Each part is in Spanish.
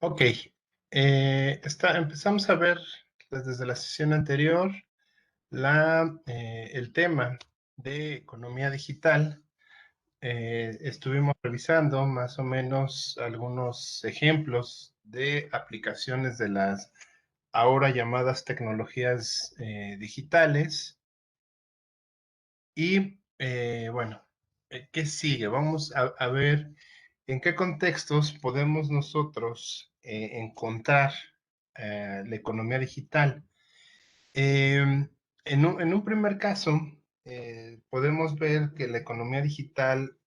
Ok, empezamos a ver desde la sesión anterior el tema de economía digital. Estuvimos revisando más o menos algunos ejemplos de aplicaciones de las ahora llamadas tecnologías digitales. Y bueno, ¿qué sigue? Vamos a ver en qué contextos podemos nosotros encontrar la economía digital. En un primer caso, podemos ver que la economía digital,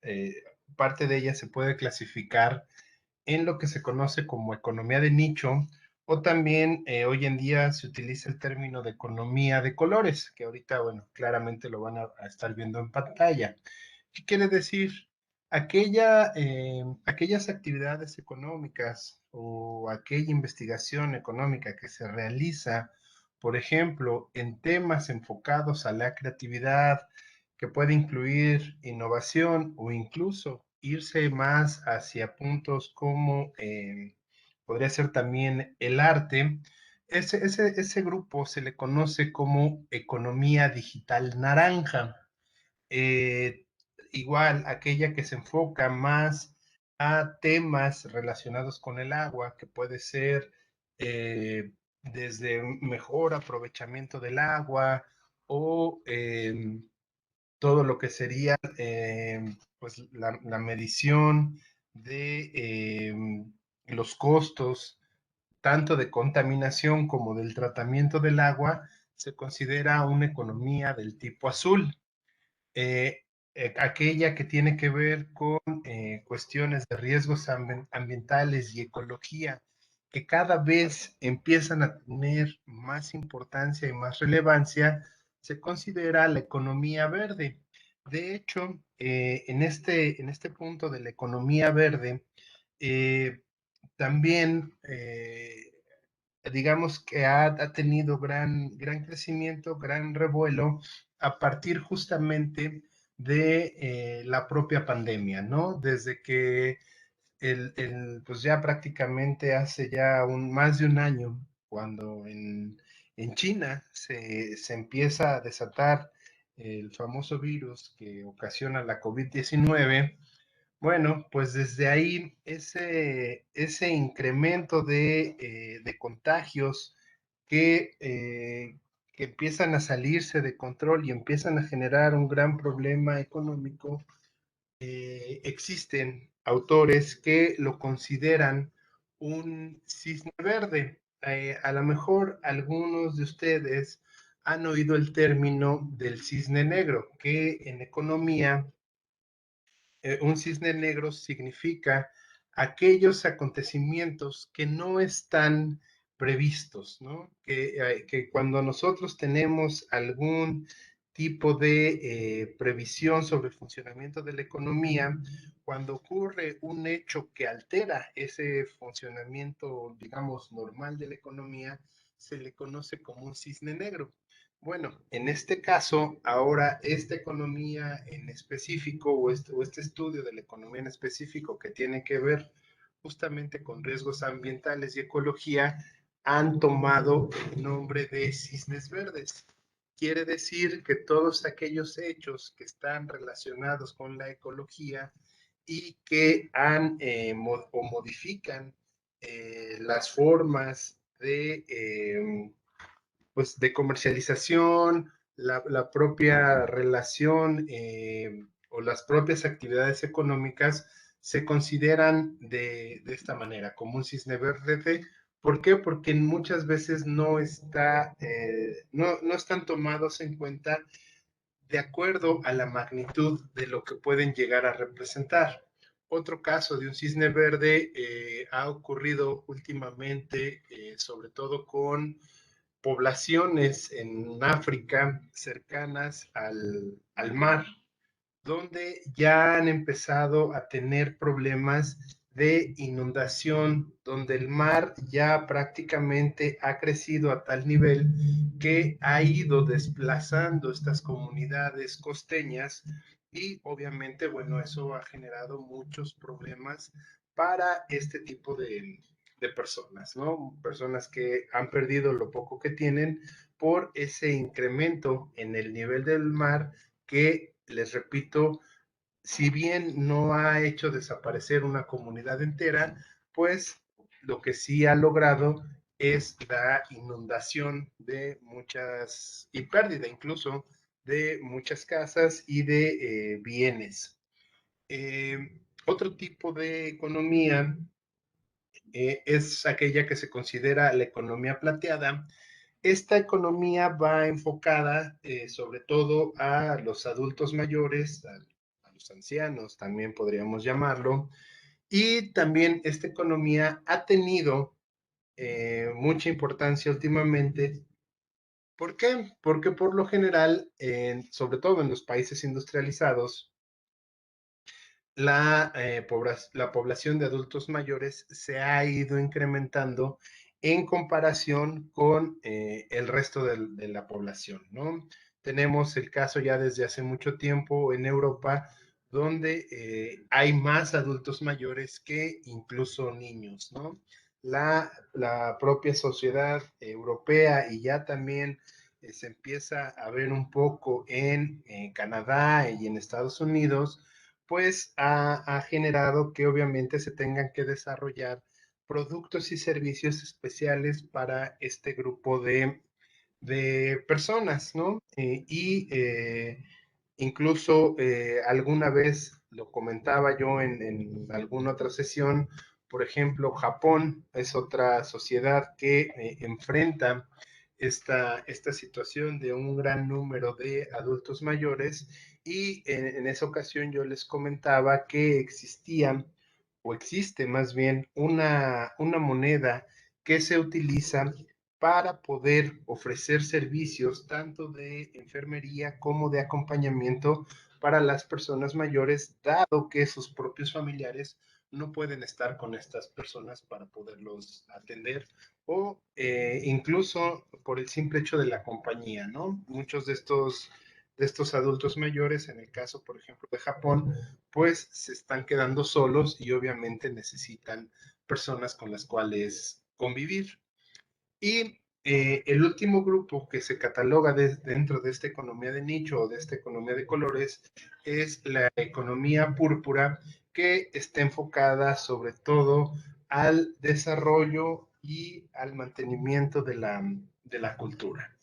parte de ella se puede clasificar en lo que se conoce como economía de nicho, o también hoy en día se utiliza el término de economía de colores, que ahorita, bueno, claramente lo van a estar viendo en pantalla. ¿Qué quiere decir? Aquellas actividades económicas o aquella investigación económica que se realiza, por ejemplo, en temas enfocados a la creatividad, que puede incluir innovación o incluso irse más hacia puntos como podría ser también el arte. Ese grupo se le conoce como economía digital naranja. Eh, Igual, aquella que se enfoca más a temas relacionados con el agua, que puede ser desde mejor aprovechamiento del agua o todo lo que sería pues la medición de los costos tanto de contaminación como del tratamiento del agua, se considera una economía del tipo azul. Eh, Aquella que tiene que ver con cuestiones de riesgos ambientales y ecología, que cada vez empiezan a tener más importancia y más relevancia, se considera la economía verde. De hecho, en este punto de la economía verde, eh, también digamos que ha tenido gran crecimiento, gran revuelo a partir justamente de la propia pandemia, ¿no? Desde que pues ya prácticamente hace ya más de un año, cuando en China se empieza a desatar el famoso virus que ocasiona la COVID-19. Bueno, pues desde ahí ese incremento de contagios que empiezan a salirse de control y empiezan a generar un gran problema económico. Existen autores que lo consideran un cisne verde. A lo mejor algunos de ustedes han oído el término del cisne negro, que en economía un cisne negro significa aquellos acontecimientos que no están previstos, ¿no? Que cuando nosotros tenemos algún tipo de previsión sobre el funcionamiento de la economía, cuando ocurre un hecho que altera ese funcionamiento, digamos, normal de la economía, se le conoce como un cisne negro. Bueno, en este caso, ahora esta economía en específico o este estudio de la economía en específico que tiene que ver justamente con riesgos ambientales y ecología, han tomado el nombre de cisnes verdes. Quiere decir que todos aquellos hechos que están relacionados con la ecología y que o modifican las formas pues, de comercialización, la propia relación o las propias actividades económicas se consideran de esta manera, como un cisne verde. ¿Por qué? Porque muchas veces no están tomados en cuenta de acuerdo a la magnitud de lo que pueden llegar a representar. Otro caso de un cisne verde ha ocurrido últimamente, sobre todo con poblaciones en África cercanas al mar, donde ya han empezado a tener problemas de inundación, donde el mar ya prácticamente ha crecido a tal nivel que ha ido desplazando estas comunidades costeñas y obviamente, bueno, eso ha generado muchos problemas para este tipo de personas, ¿no? Personas que han perdido lo poco que tienen por ese incremento en el nivel del mar que, les repito, si bien no ha hecho desaparecer una comunidad entera, pues lo que sí ha logrado es la inundación de muchas, y pérdida incluso, de muchas casas y de bienes. Otro tipo de economía es aquella que se considera la economía plateada. Esta economía va enfocada sobre todo a los adultos mayores, a los ancianos, también podríamos llamarlo, y también esta economía ha tenido mucha importancia últimamente. ¿Por qué? Porque por lo general, sobre todo en los países industrializados, la población de adultos mayores se ha ido incrementando en comparación con el resto de la población, ¿no? Tenemos el caso ya desde hace mucho tiempo en Europa, donde hay más adultos mayores que incluso niños, ¿no? La propia sociedad europea y ya también se empieza a ver un poco en Canadá y en Estados Unidos, pues ha generado que obviamente se tengan que desarrollar productos y servicios especiales para este grupo de personas, ¿no? Incluso alguna vez lo comentaba yo en alguna otra sesión, por ejemplo, Japón es otra sociedad que enfrenta esta situación de un gran número de adultos mayores, y en esa ocasión yo les comentaba que existía, o existe más bien, una moneda que se utiliza para poder ofrecer servicios tanto de enfermería como de acompañamiento para las personas mayores, dado que sus propios familiares no pueden estar con estas personas para poderlos atender, o incluso por el simple hecho de la compañía, ¿no? Muchos de estos adultos mayores, en el caso, por ejemplo, de Japón, pues se están quedando solos y obviamente necesitan personas con las cuales convivir. Y el último grupo que se cataloga dentro de esta economía de nicho o de esta economía de colores es la economía púrpura, que está enfocada sobre todo al desarrollo y al mantenimiento de la cultura.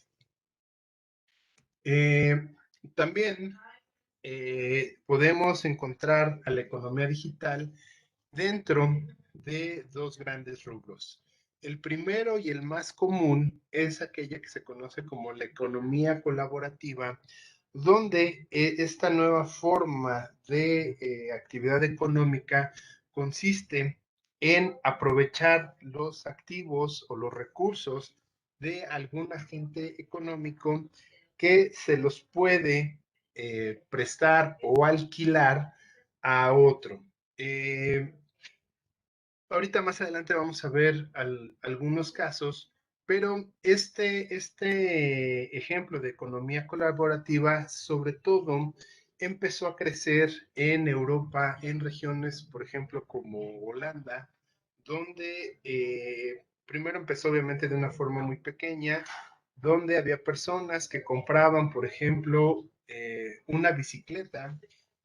Eh, También podemos encontrar a la economía digital dentro de dos grandes rubros. El primero y el más común es aquella que se conoce como la economía colaborativa, donde esta nueva forma de actividad económica consiste en aprovechar los activos o los recursos de algún agente económico que se los puede prestar o alquilar a otro. Eh, Ahorita más adelante vamos a ver algunos casos, pero este ejemplo de economía colaborativa, sobre todo, empezó a crecer en Europa, en regiones, por ejemplo, como Holanda, donde primero empezó obviamente de una forma muy pequeña, donde había personas que compraban, por ejemplo, una bicicleta,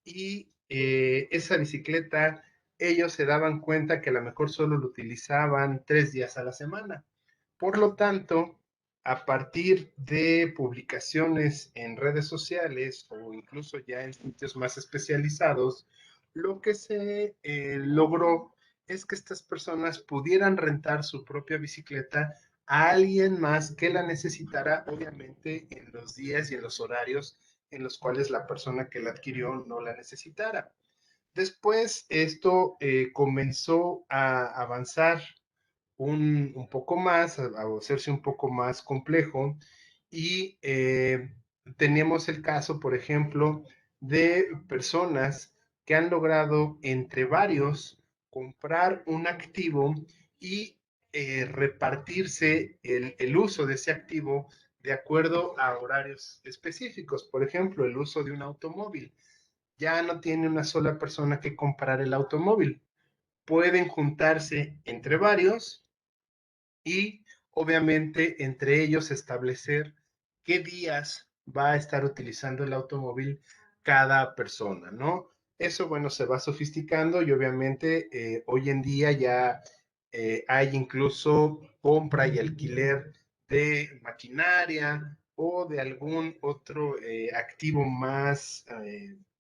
y esa bicicleta ellos se daban cuenta que a lo mejor solo lo utilizaban 3 días a la semana. Por lo tanto, a partir de publicaciones en redes sociales o incluso ya en sitios más especializados, lo que se logró es que estas personas pudieran rentar su propia bicicleta a alguien más que la necesitara, obviamente en los días y en los horarios en los cuales la persona que la adquirió no la necesitara. Después esto comenzó a avanzar un poco más, a hacerse un poco más complejo, y teníamos el caso, por ejemplo, de personas que han logrado entre varios comprar un activo y repartirse el uso de ese activo de acuerdo a horarios específicos. Por ejemplo, el uso de un automóvil. Ya no tiene una sola persona que comprar el automóvil, pueden juntarse entre varios y obviamente entre ellos establecer qué días va a estar utilizando el automóvil cada persona, ¿no? Eso, bueno, se va sofisticando y obviamente hoy en día ya hay incluso compra y alquiler de maquinaria o de algún otro activo más,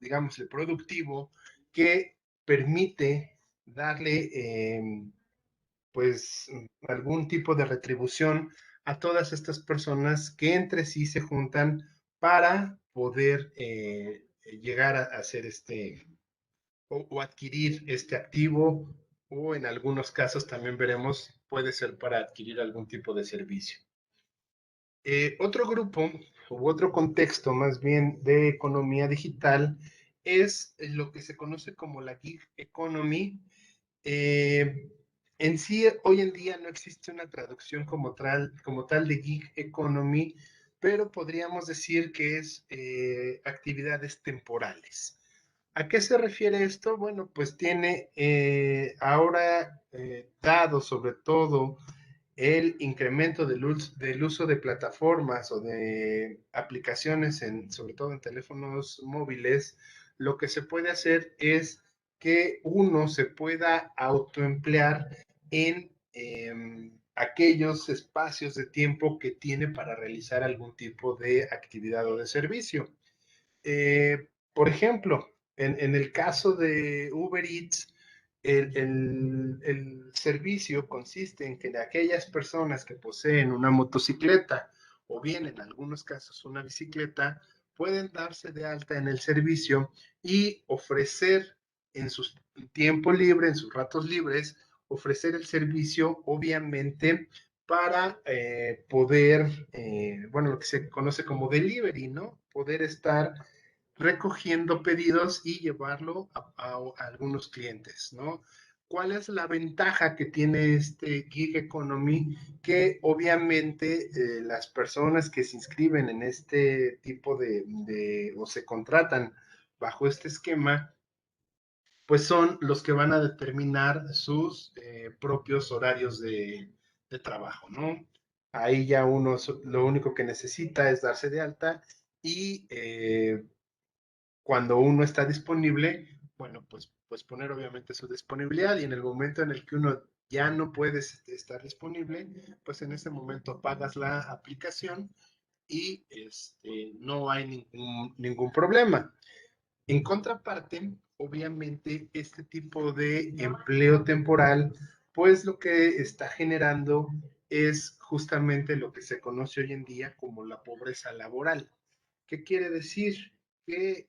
digamos, productivo que permite darle pues algún tipo de retribución a todas estas personas que entre sí se juntan para poder llegar a hacer o adquirir este activo o en algunos casos también veremos puede ser para adquirir algún tipo de servicio. Otro grupo u otro contexto más bien de economía digital es lo que se conoce como la gig economy. eh, en sí, hoy en día no existe una traducción como tal de gig economy, pero podríamos decir que es actividades temporales. ¿A qué se refiere esto? Bueno, pues tiene ahora dado sobre todo el incremento del uso de plataformas o de aplicaciones, sobre todo en teléfonos móviles, lo que se puede hacer es que uno se pueda autoemplear en aquellos espacios de tiempo que tiene para realizar algún tipo de actividad o de servicio. Por ejemplo, en el caso de Uber Eats, el servicio consiste en que de aquellas personas que poseen una motocicleta o bien en algunos casos una bicicleta, pueden darse de alta en el servicio y ofrecer en su tiempo libre, en sus ratos libres, ofrecer el servicio, obviamente, para poder, bueno, lo que se conoce como delivery, ¿no? Poder estar recogiendo pedidos y llevarlo a algunos clientes, ¿no? ¿Cuál es la ventaja que tiene este gig economy? Que obviamente las personas que se inscriben en este tipo o se contratan bajo este esquema, pues son los que van a determinar sus propios horarios de trabajo, ¿no? Ahí ya uno lo único que necesita es darse de alta y cuando uno está disponible, bueno, pues poner obviamente su disponibilidad y en el momento en el que uno ya no puede estar disponible, pues en ese momento pagas la aplicación y no hay ningún problema. En contraparte, obviamente, este tipo de empleo temporal, pues lo que está generando es justamente lo que se conoce hoy en día como la pobreza laboral. ¿Qué quiere decir? Que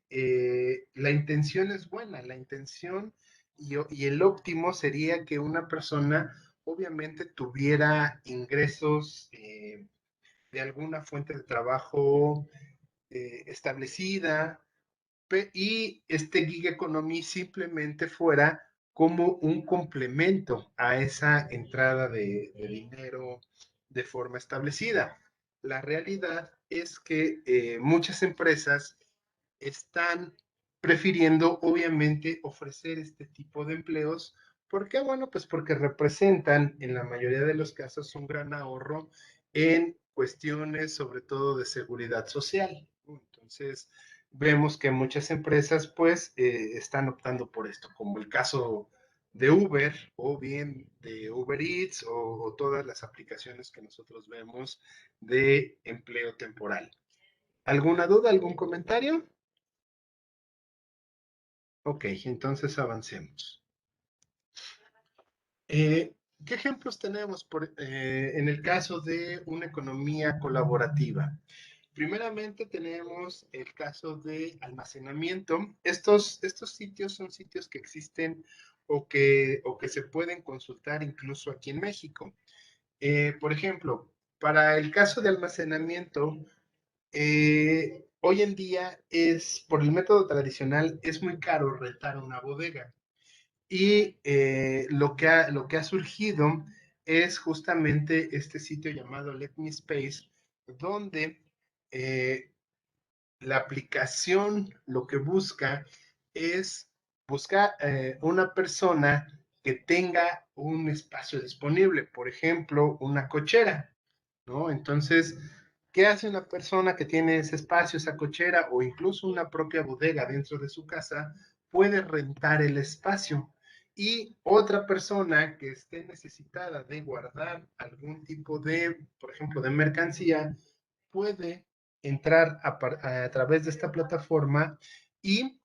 la intención es buena, la intención y el óptimo sería que una persona obviamente tuviera ingresos de alguna fuente de trabajo establecida y este gig economy simplemente fuera como un complemento a esa entrada de dinero de forma establecida. La realidad es que muchas empresas están prefiriendo obviamente ofrecer este tipo de empleos. ¿Por qué? Bueno, pues porque representan en la mayoría de los casos un gran ahorro en cuestiones sobre todo de seguridad social. Entonces, vemos que muchas empresas pues están optando por esto, como el caso de Uber o bien de Uber Eats o todas las aplicaciones que nosotros vemos de empleo temporal. ¿Alguna duda, algún comentario? Ok, entonces avancemos. ¿Qué ejemplos tenemos en el caso de una economía colaborativa? Primeramente tenemos el caso de almacenamiento. Estos sitios son sitios que existen o que se pueden consultar incluso aquí en México. Por ejemplo, para el caso de almacenamiento, hoy en día por el método tradicional, es muy caro rentar una bodega. Y lo que ha surgido es justamente este sitio llamado Let Me Space, donde eh, la aplicación lo que busca es buscar una persona que tenga un espacio disponible, por ejemplo, una cochera, ¿no? Entonces, ¿qué hace una persona que tiene ese espacio, esa cochera o incluso una propia bodega dentro de su casa? Puede rentar el espacio y otra persona que esté necesitada de guardar algún tipo de, por ejemplo, de mercancía, puede entrar a través de esta plataforma y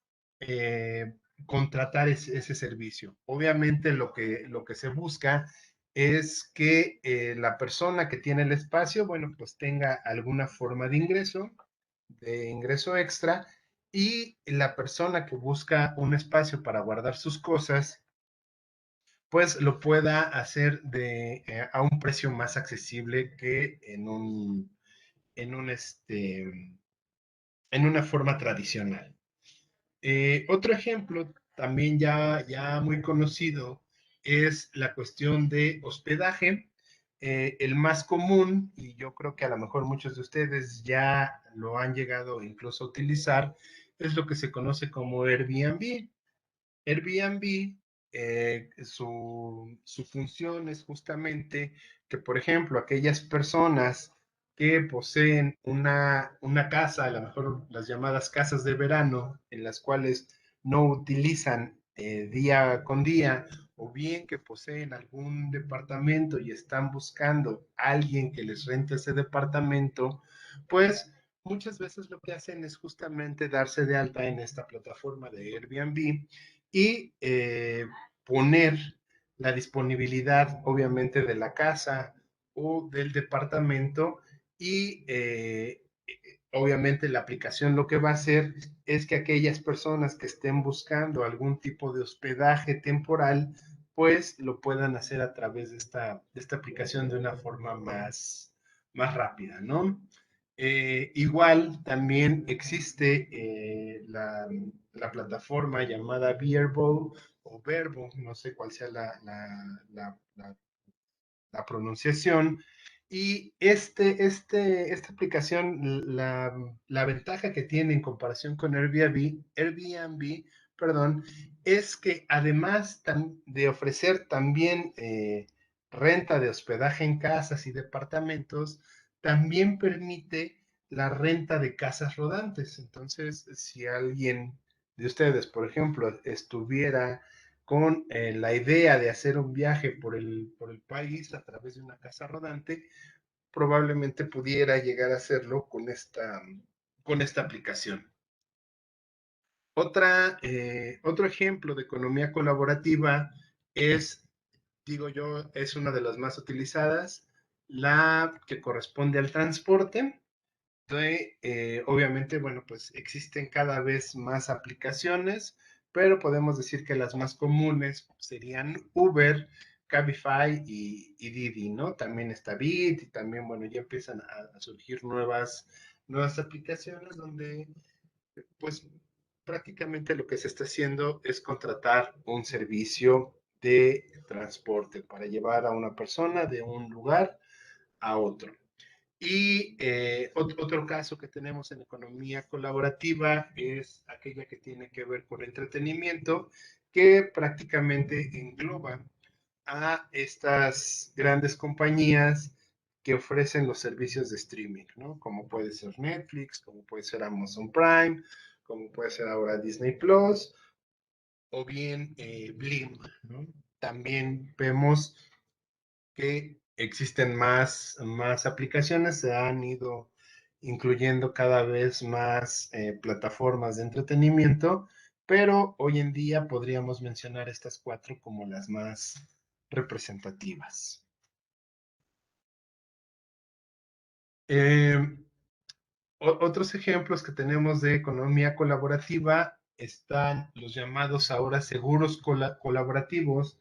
contratar ese servicio. Obviamente lo que se busca es que la persona que tiene el espacio, bueno, pues tenga alguna forma de ingreso extra, y la persona que busca un espacio para guardar sus cosas, pues lo pueda hacer a un precio más accesible que en un en una forma tradicional. Otro ejemplo también ya muy conocido es la cuestión de hospedaje. El más común, y yo creo que a lo mejor muchos de ustedes ya lo han llegado incluso a utilizar, es lo que se conoce como Airbnb. Airbnb, su función es justamente que, por ejemplo, aquellas personas que poseen una casa, a lo mejor las llamadas casas de verano, en las cuales no utilizan día con día, o bien que poseen algún departamento y están buscando a alguien que les rente ese departamento, pues muchas veces lo que hacen es justamente darse de alta en esta plataforma de Airbnb y poner la disponibilidad, obviamente, de la casa o del departamento y obviamente la aplicación lo que va a hacer es que aquellas personas que estén buscando algún tipo de hospedaje temporal, pues lo puedan hacer a través de esta aplicación de una forma más rápida, ¿no? Igual también existe la plataforma llamada Bearable o Verbo, no sé cuál sea la pronunciación. Y esta aplicación, la ventaja que tiene en comparación con Airbnb, perdón, es que además de ofrecer también renta de hospedaje en casas y departamentos, también permite la renta de casas rodantes. Entonces, si alguien de ustedes, por ejemplo, estuviera con la idea de hacer un viaje por el país a través de una casa rodante, probablemente pudiera llegar a hacerlo con esta aplicación. Otro ejemplo de economía colaborativa es, digo yo, es una de las más utilizadas, la que corresponde al transporte. Obviamente, bueno, pues existen cada vez más aplicaciones, pero podemos decir que las más comunes serían Uber, Cabify y Didi, ¿no? También está Bit y también, bueno, ya empiezan a surgir nuevas aplicaciones donde, pues, prácticamente lo que se está haciendo es contratar un servicio de transporte para llevar a una persona de un lugar a otro. Y otro caso que tenemos en economía colaborativa es aquella que tiene que ver con entretenimiento, que prácticamente engloba a estas grandes compañías que ofrecen los servicios de streaming, ¿no? Como puede ser Netflix, como puede ser Amazon Prime, como puede ser ahora Disney Plus, o bien Blim, ¿no? También vemos que existen más aplicaciones, se han ido incluyendo cada vez más plataformas de entretenimiento, pero hoy en día podríamos mencionar estas cuatro como las más representativas. Eh, Otros ejemplos que tenemos de economía colaborativa están los llamados ahora seguros colaborativos,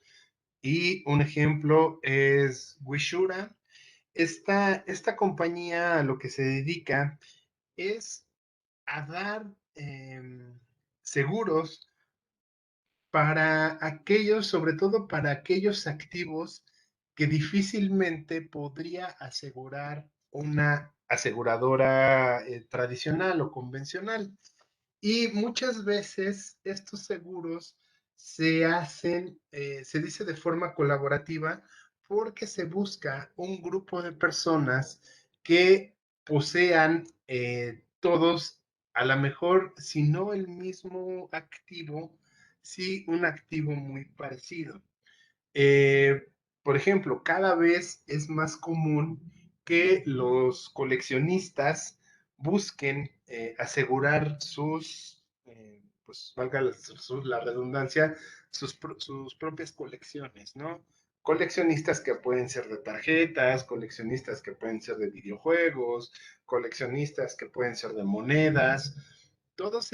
y un ejemplo es Wishura. Esta compañía a lo que se dedica es a dar seguros para aquellos, sobre todo para aquellos activos que difícilmente podría asegurar una aseguradora tradicional o convencional. Y muchas veces estos seguros se hacen, se dice de forma colaborativa porque se busca un grupo de personas que posean todos, a lo mejor, si no el mismo activo, sí un activo muy parecido. Eh, por ejemplo, cada vez es más común que los coleccionistas busquen asegurar sus, pues valga la redundancia, sus propias colecciones, ¿no? Coleccionistas que pueden ser de tarjetas, coleccionistas que pueden ser de videojuegos, coleccionistas que pueden ser de monedas. Todos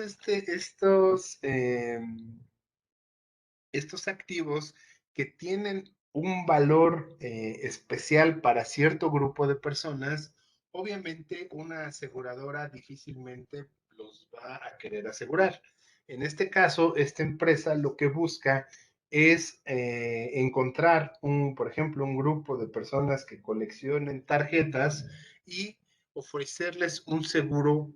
estos activos que tienen un valor especial para cierto grupo de personas, obviamente una aseguradora difícilmente los va a querer asegurar. En este caso, esta empresa lo que busca es encontrar por ejemplo, un grupo de personas que coleccionen tarjetas y ofrecerles un seguro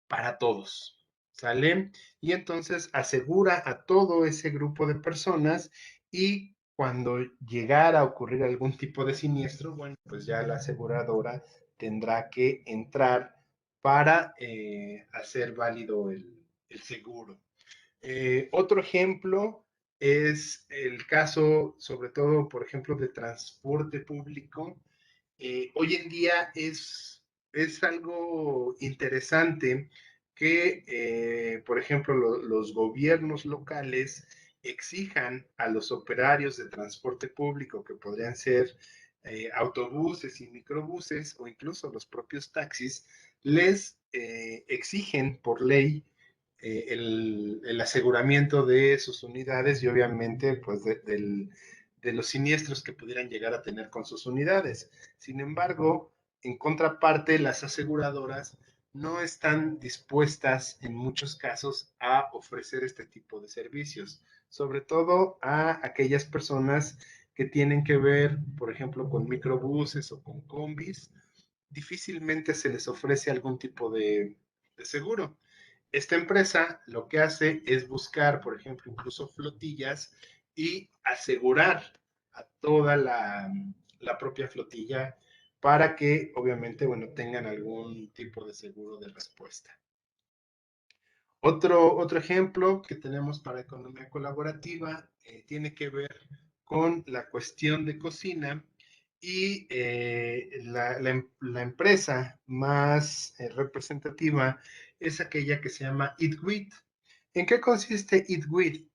para todos, ¿sale? Y entonces asegura a todo ese grupo de personas y cuando llegara a ocurrir algún tipo de siniestro, bueno, pues ya la aseguradora tendrá que entrar para hacer válido el seguro. Otro ejemplo es el caso, sobre todo, por ejemplo, de transporte público. Hoy en día es algo interesante que, por ejemplo, los gobiernos locales exijan a los operarios de transporte público, que podrían ser autobuses y microbuses o incluso los propios taxis, les exigen por ley el aseguramiento de sus unidades y obviamente pues de los siniestros que pudieran llegar a tener con sus unidades. Sin embargo, en contraparte, las aseguradoras no están dispuestas en muchos casos a ofrecer este tipo de servicios, sobre todo a aquellas personas que tienen que ver, por ejemplo, con microbuses o con combis, difícilmente se les ofrece algún tipo de seguro. Esta empresa lo que hace es buscar, por ejemplo, incluso flotillas y asegurar a toda la propia flotilla para que obviamente, bueno, tengan algún tipo de seguro de respuesta. Otro ejemplo que tenemos para economía colaborativa tiene que ver con la cuestión de cocina y la empresa más representativa es aquella que se llama EatWith. ¿En qué consiste EatWith?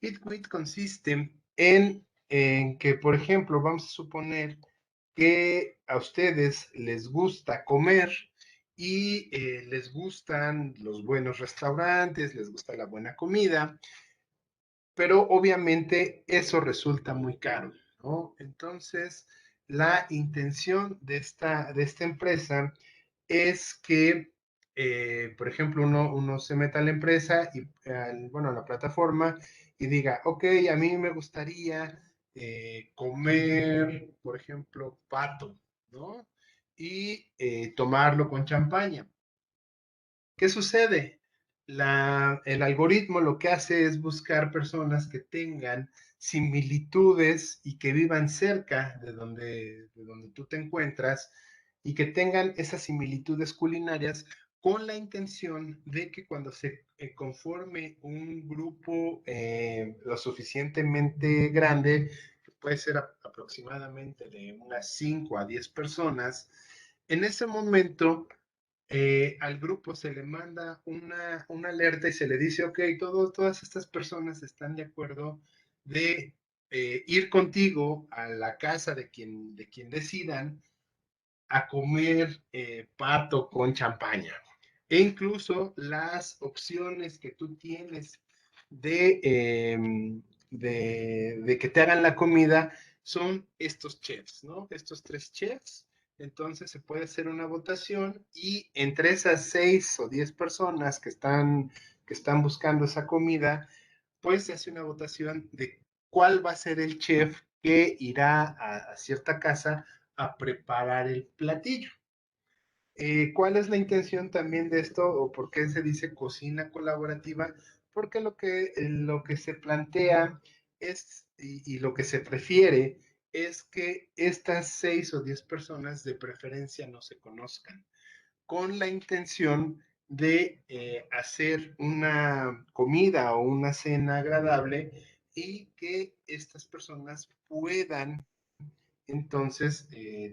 EatWith consiste en que, por ejemplo, vamos a suponer que a ustedes les gusta comer y les gustan los buenos restaurantes, les gusta la buena comida, pero obviamente eso resulta muy caro, ¿no? Entonces, la intención de esta empresa es que, por ejemplo, uno se meta a la empresa y, bueno, a la plataforma y diga, ok, a mí me gustaría comer, por ejemplo, pato, ¿no? Y tomarlo con champaña. ¿Qué sucede? El algoritmo lo que hace es buscar personas que tengan similitudes y que vivan cerca de donde tú te encuentras y que tengan esas similitudes culinarias con la intención de que cuando se conforme un grupo lo suficientemente grande, que puede ser aproximadamente de unas 5 a 10 personas, en ese momento al grupo se le manda una alerta y se le dice, ok, todas estas personas están de acuerdo de ir contigo a la casa de quien decidan a comer pato con champaña. E incluso las opciones que tú tienes de, de que te hagan la comida son estos chefs, ¿no? Estos tres chefs. Entonces se puede hacer una votación y entre esas 6 o 10 personas que están buscando esa comida, pues se hace una votación de cuál va a ser el chef que irá a cierta casa a preparar el platillo. ¿Cuál es la intención también de esto o por qué se dice cocina colaborativa? porque lo que se plantea es, y lo que se prefiere es que estas 6 o 10 personas de preferencia no se conozcan, con la intención de hacer una comida o una cena agradable y que estas personas puedan entonces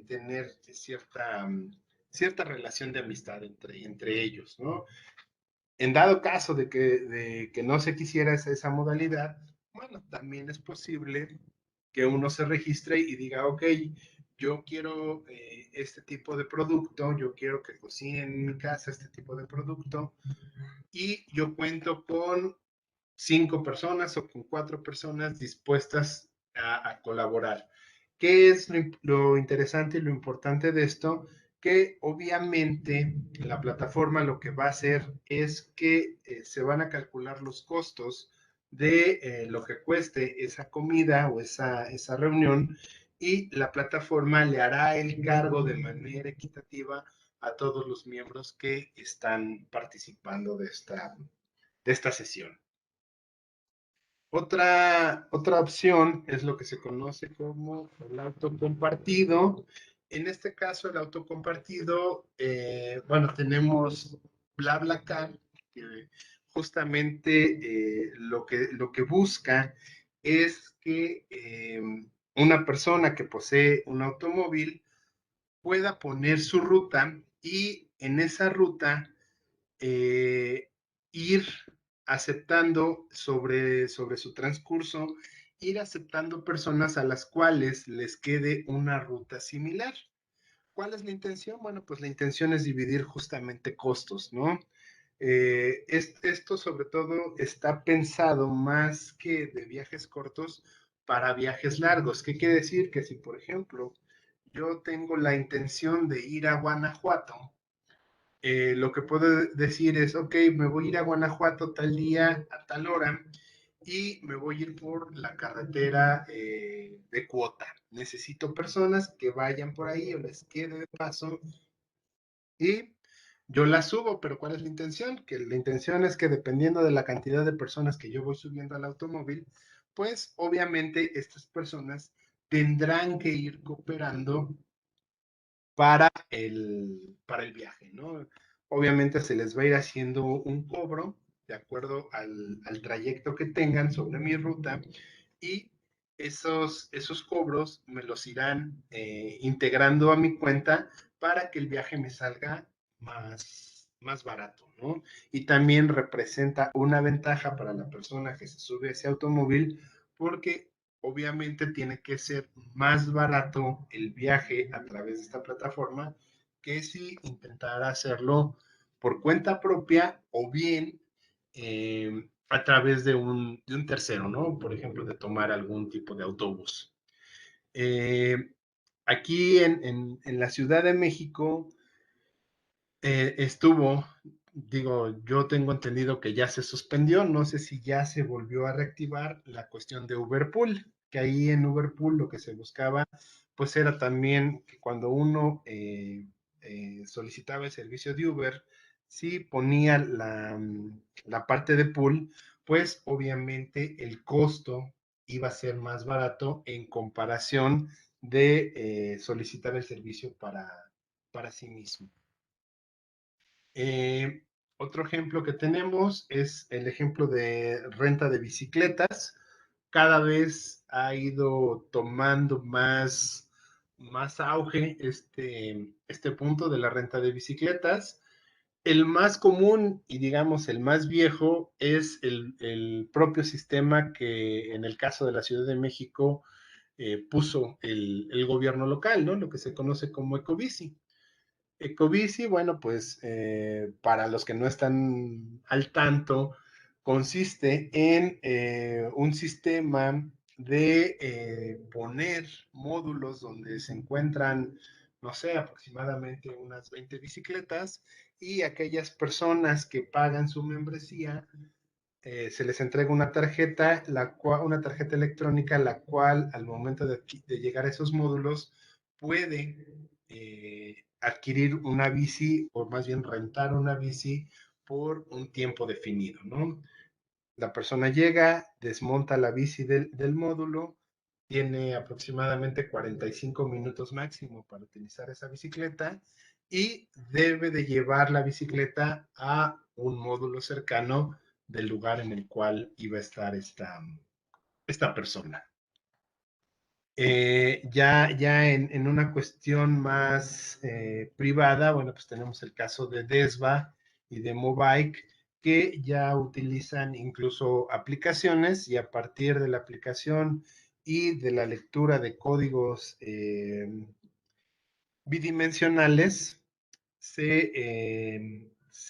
tener cierta relación de amistad entre ellos, ¿no? En dado caso de que no se quisiera esa modalidad, bueno, también es posible que uno se registre y diga, ok, yo quiero este tipo de producto, yo quiero que cocinen en mi casa este tipo de producto y yo cuento con 5 personas o con 4 personas dispuestas a colaborar. ¿Qué es lo interesante y lo importante de esto? Que obviamente la plataforma lo que va a hacer es que se van a calcular los costos de lo que cueste esa comida o esa reunión y la plataforma le hará el cargo de manera equitativa a todos los miembros que están participando de esta sesión. Otra opción es lo que se conoce como el auto compartido. En este caso, el auto compartido, bueno, tenemos BlaBlaCar, que justamente lo que busca es que una persona que posee un automóvil pueda poner su ruta y en esa ruta eh, ir aceptando sobre su transcurso, ir aceptando personas a las cuales les quede una ruta similar. ¿Cuál es la intención? Bueno, pues la intención es dividir justamente costos, ¿no? Esto sobre todo está pensado más que de viajes cortos para viajes largos. ¿Qué quiere decir? Que si, por ejemplo, yo tengo la intención de ir a Guanajuato, lo que puedo decir es, ok, me voy a ir a Guanajuato tal día, a tal hora, y me voy a ir por la carretera de cuota. Necesito personas que vayan por ahí o les quede de paso y yo la subo, pero ¿cuál es la intención? Que la intención es que dependiendo de la cantidad de personas que yo voy subiendo al automóvil, pues obviamente estas personas tendrán que ir cooperando para el viaje, ¿no? Obviamente se les va a ir haciendo un cobro de acuerdo al trayecto que tengan sobre mi ruta y esos cobros me los irán integrando a mi cuenta para que el viaje me salga más barato, ¿no? Y también representa una ventaja para la persona que se sube a ese automóvil porque obviamente tiene que ser más barato el viaje a través de esta plataforma que si intentara hacerlo por cuenta propia o bien a través de un tercero, ¿no? Por ejemplo, de tomar algún tipo de autobús. Eh, Aquí en la Ciudad de México estuvo, digo, yo tengo entendido que ya se suspendió, no sé si ya se volvió a reactivar la cuestión de Uberpool, que ahí en Uberpool lo que se buscaba, pues era también que cuando uno solicitaba el servicio de Uber, si ponía la parte de pool, pues obviamente el costo iba a ser más barato en comparación de solicitar el servicio para sí mismo. Eh, Otro ejemplo que tenemos es el ejemplo de renta de bicicletas. Cada vez ha ido tomando más auge este punto de la renta de bicicletas. El más común y digamos el más viejo es el propio sistema que en el caso de la Ciudad de México puso el gobierno local, ¿no? Lo que se conoce como Ecobici. Ecobici, bueno, pues para los que no están al tanto, consiste en un sistema de poner módulos donde se encuentran, no sé, aproximadamente unas 20 bicicletas y aquellas personas que pagan su membresía, se les entrega una tarjeta, una tarjeta electrónica, la cual al momento de llegar a esos módulos puede adquirir una bici o más bien rentar una bici por un tiempo definido, ¿no? La persona llega, desmonta la bici del módulo, tiene aproximadamente 45 minutos máximo para utilizar esa bicicleta y debe de llevar la bicicleta a un módulo cercano del lugar en el cual iba a estar esta persona. Ya en una cuestión más privada, bueno, pues tenemos el caso de Desva y de Mobike, que ya utilizan incluso aplicaciones y a partir de la aplicación y de la lectura de códigos bidimensionales, se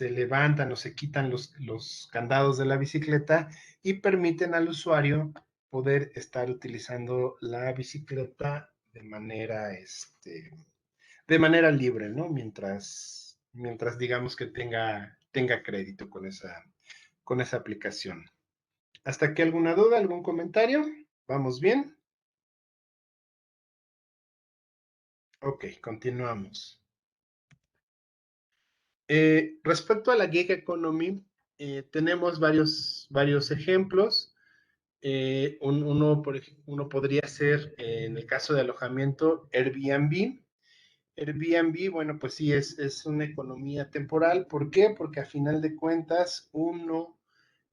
levantan o se quitan los candados de la bicicleta y permiten al usuario poder estar utilizando la bicicleta de manera libre, ¿no? Mientras digamos que tenga crédito con esa aplicación. ¿Hasta aquí alguna duda, algún comentario? ¿Vamos bien? Ok, continuamos. Respecto a la gig economy, tenemos varios ejemplos. Uno podría ser, en el caso de alojamiento, Airbnb. Airbnb, bueno, pues sí, es una economía temporal. ¿Por qué? Porque a final de cuentas uno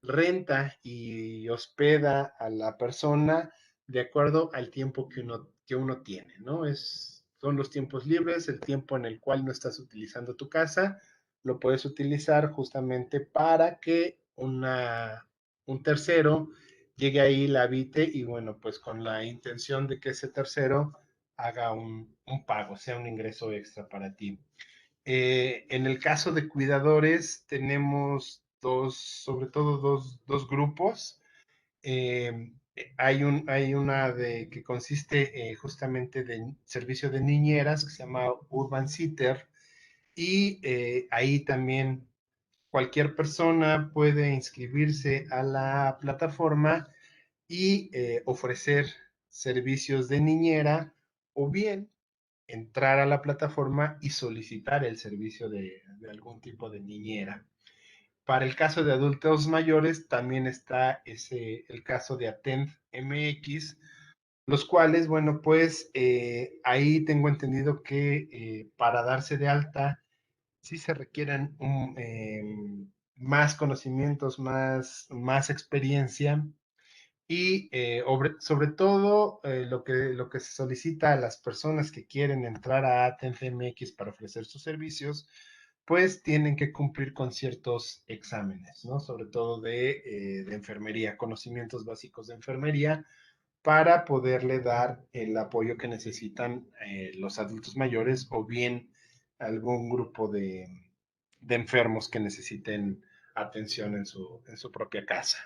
renta y hospeda a la persona de acuerdo al tiempo que uno tiene, ¿no? Son los tiempos libres, el tiempo en el cual no estás utilizando tu casa, lo puedes utilizar justamente para que un tercero llegue ahí, la habite y bueno, pues con la intención de que ese tercero haga un pago, sea un ingreso extra para ti. En el caso de cuidadores, tenemos sobre todo dos grupos. Hay una que consiste justamente de servicio de niñeras que se llama Urban Sitter y ahí también cualquier persona puede inscribirse a la plataforma y ofrecer servicios de niñera o bien entrar a la plataforma y solicitar el servicio de algún tipo de niñera. Para el caso de adultos mayores también está el caso de Attend MX, los cuales, bueno, pues ahí tengo entendido que para darse de alta sí se requieren más conocimientos, más experiencia y sobre todo lo que se solicita a las personas que quieren entrar a ATENCMX para ofrecer sus servicios, pues tienen que cumplir con ciertos exámenes, ¿no? Sobre todo de enfermería, conocimientos básicos de enfermería, para poderle dar el apoyo que necesitan los adultos mayores o bien algún grupo de enfermos que necesiten atención en su propia casa.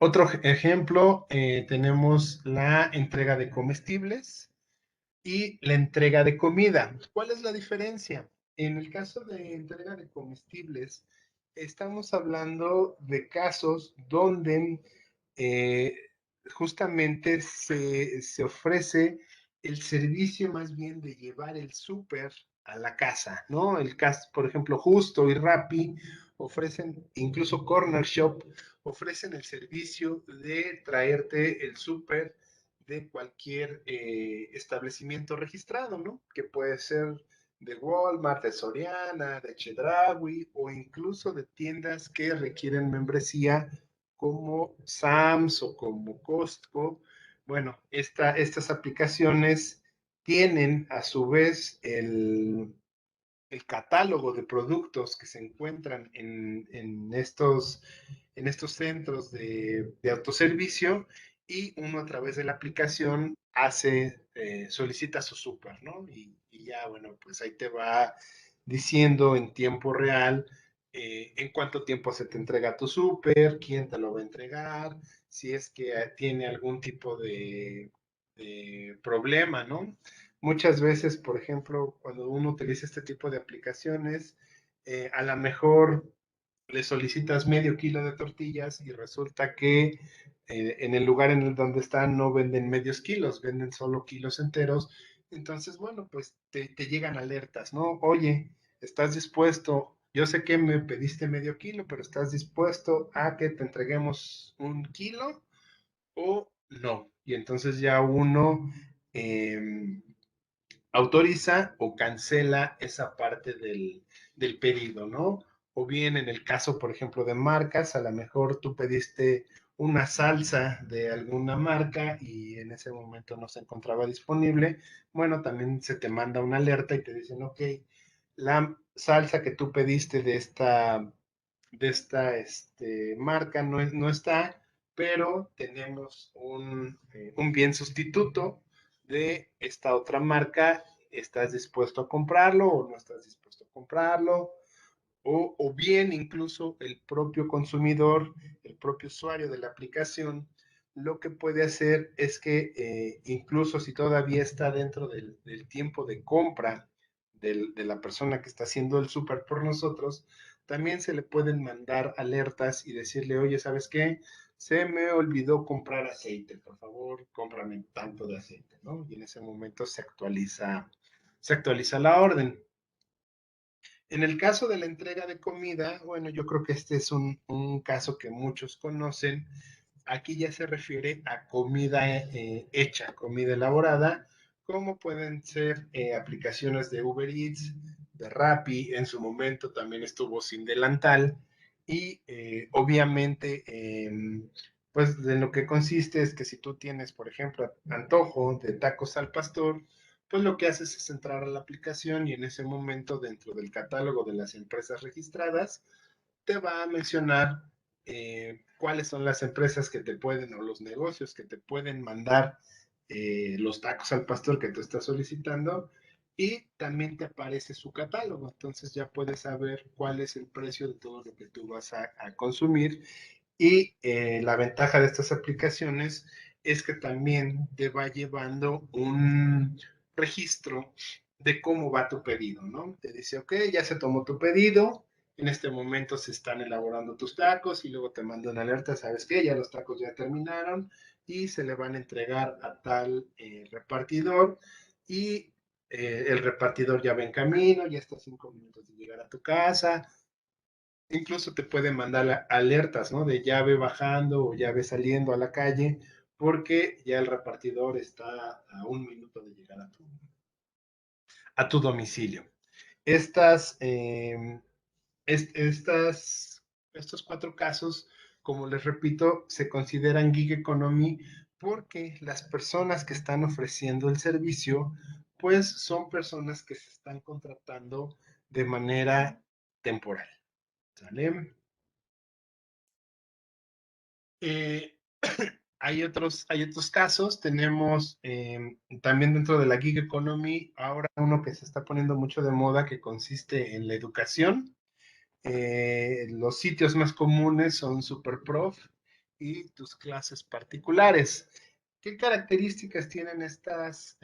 Otro ejemplo, tenemos la entrega de comestibles y la entrega de comida. ¿Cuál es la diferencia? En el caso de entrega de comestibles, estamos hablando de casos donde eh, justamente se ofrece el servicio más bien de llevar el súper a la casa, ¿no? El caso, por ejemplo, Justo y Rappi ofrecen, incluso Corner Shop, ofrecen el servicio de traerte el súper de cualquier establecimiento registrado, ¿no? Que puede ser de Walmart, de Soriana, de Chedraui o incluso de tiendas que requieren membresía como Sam's o como Costco. Bueno, estas aplicaciones tienen a su vez el catálogo de productos que se encuentran en estos centros de autoservicio y uno a través de la aplicación solicita su súper, ¿no? Y ya, bueno, pues ahí te va diciendo en tiempo real en cuánto tiempo se te entrega tu súper, quién te lo va a entregar, si es que tiene algún tipo de problema, ¿no? Muchas veces, por ejemplo, cuando uno utiliza este tipo de aplicaciones, a lo mejor le solicitas medio kilo de tortillas y resulta que en el lugar en el donde están no venden medios kilos, venden solo kilos enteros. Entonces, bueno, pues te llegan alertas, ¿no? Oye, ¿estás dispuesto yo sé que me pediste medio kilo, pero ¿estás dispuesto a que te entreguemos 1 kilo o no? Y entonces ya uno eh, autoriza o cancela esa parte del pedido, ¿no? O bien en el caso, por ejemplo, de marcas, a lo mejor tú pediste una salsa de alguna marca y en ese momento no se encontraba disponible, bueno, también se te manda una alerta y te dicen, ok, la salsa que tú pediste de esta marca no está, pero tenemos un bien sustituto de esta otra marca. ¿Estás dispuesto a comprarlo o no estás dispuesto a comprarlo? O bien incluso el propio consumidor, el propio usuario de la aplicación, lo que puede hacer es que incluso si todavía está dentro del tiempo de compra de la persona que está haciendo el súper por nosotros, también se le pueden mandar alertas y decirle, oye, ¿sabes qué? Se me olvidó comprar aceite, por favor, cómprame tanto de aceite, ¿no? Y en ese momento se actualiza la orden. En el caso de la entrega de comida, bueno, yo creo que este es un caso que muchos conocen. Aquí ya se refiere a comida hecha, comida elaborada, como pueden ser aplicaciones de Uber Eats, de Rappi, en su momento también estuvo Sin Delantal, y obviamente, pues de lo que consiste es que si tú tienes, por ejemplo, antojo de tacos al pastor, pues lo que haces es entrar a la aplicación y en ese momento dentro del catálogo de las empresas registradas te va a mencionar cuáles son las empresas que te pueden o los negocios que te pueden mandar los tacos al pastor que tú estás solicitando y también te aparece su catálogo. Entonces ya puedes saber cuál es el precio de todo lo que tú vas a consumir y la ventaja de estas aplicaciones es que también te va llevando un registro de cómo va tu pedido, ¿no? Te dice, ok, ya se tomó tu pedido, en este momento se están elaborando tus tacos y luego te manda una alerta, ¿sabes qué? Ya los tacos ya terminaron y se le van a entregar a tal repartidor y el repartidor ya va en camino, ya está a 5 minutos de llegar a tu casa, incluso te puede mandar alertas, ¿no? De llave bajando o llave saliendo a la calle, porque ya el repartidor está a 1 minuto de llegar a tu domicilio. Estas, estos 4 casos, como les repito, se consideran gig economy porque las personas que están ofreciendo el servicio, pues son personas que se están contratando de manera temporal. ¿Sale? Eh, hay otros casos, tenemos también dentro de la gig economy, ahora uno que se está poniendo mucho de moda que consiste en la educación. Los sitios más comunes son Superprof y tus clases particulares. ¿Qué características tienen estas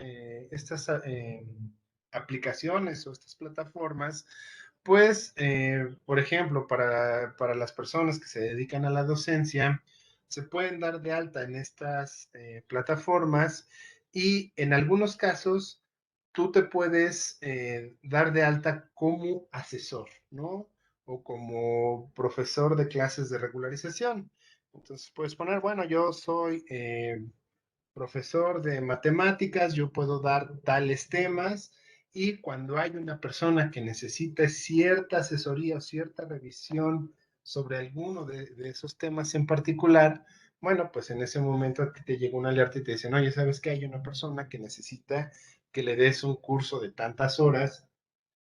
aplicaciones o estas plataformas? Pues, por ejemplo, para las personas que se dedican a la docencia, se pueden dar de alta en estas plataformas y en algunos casos tú te puedes dar de alta como asesor, ¿no? O como profesor de clases de regularización. Entonces puedes poner, bueno, yo soy profesor de matemáticas, yo puedo dar tales temas y cuando hay una persona que necesita cierta asesoría o cierta revisión sobre alguno de esos temas en particular, bueno, pues en ese momento a ti te llega una alerta y te dicen, oye, ¿sabes qué? Hay una persona que necesita que le des un curso de tantas horas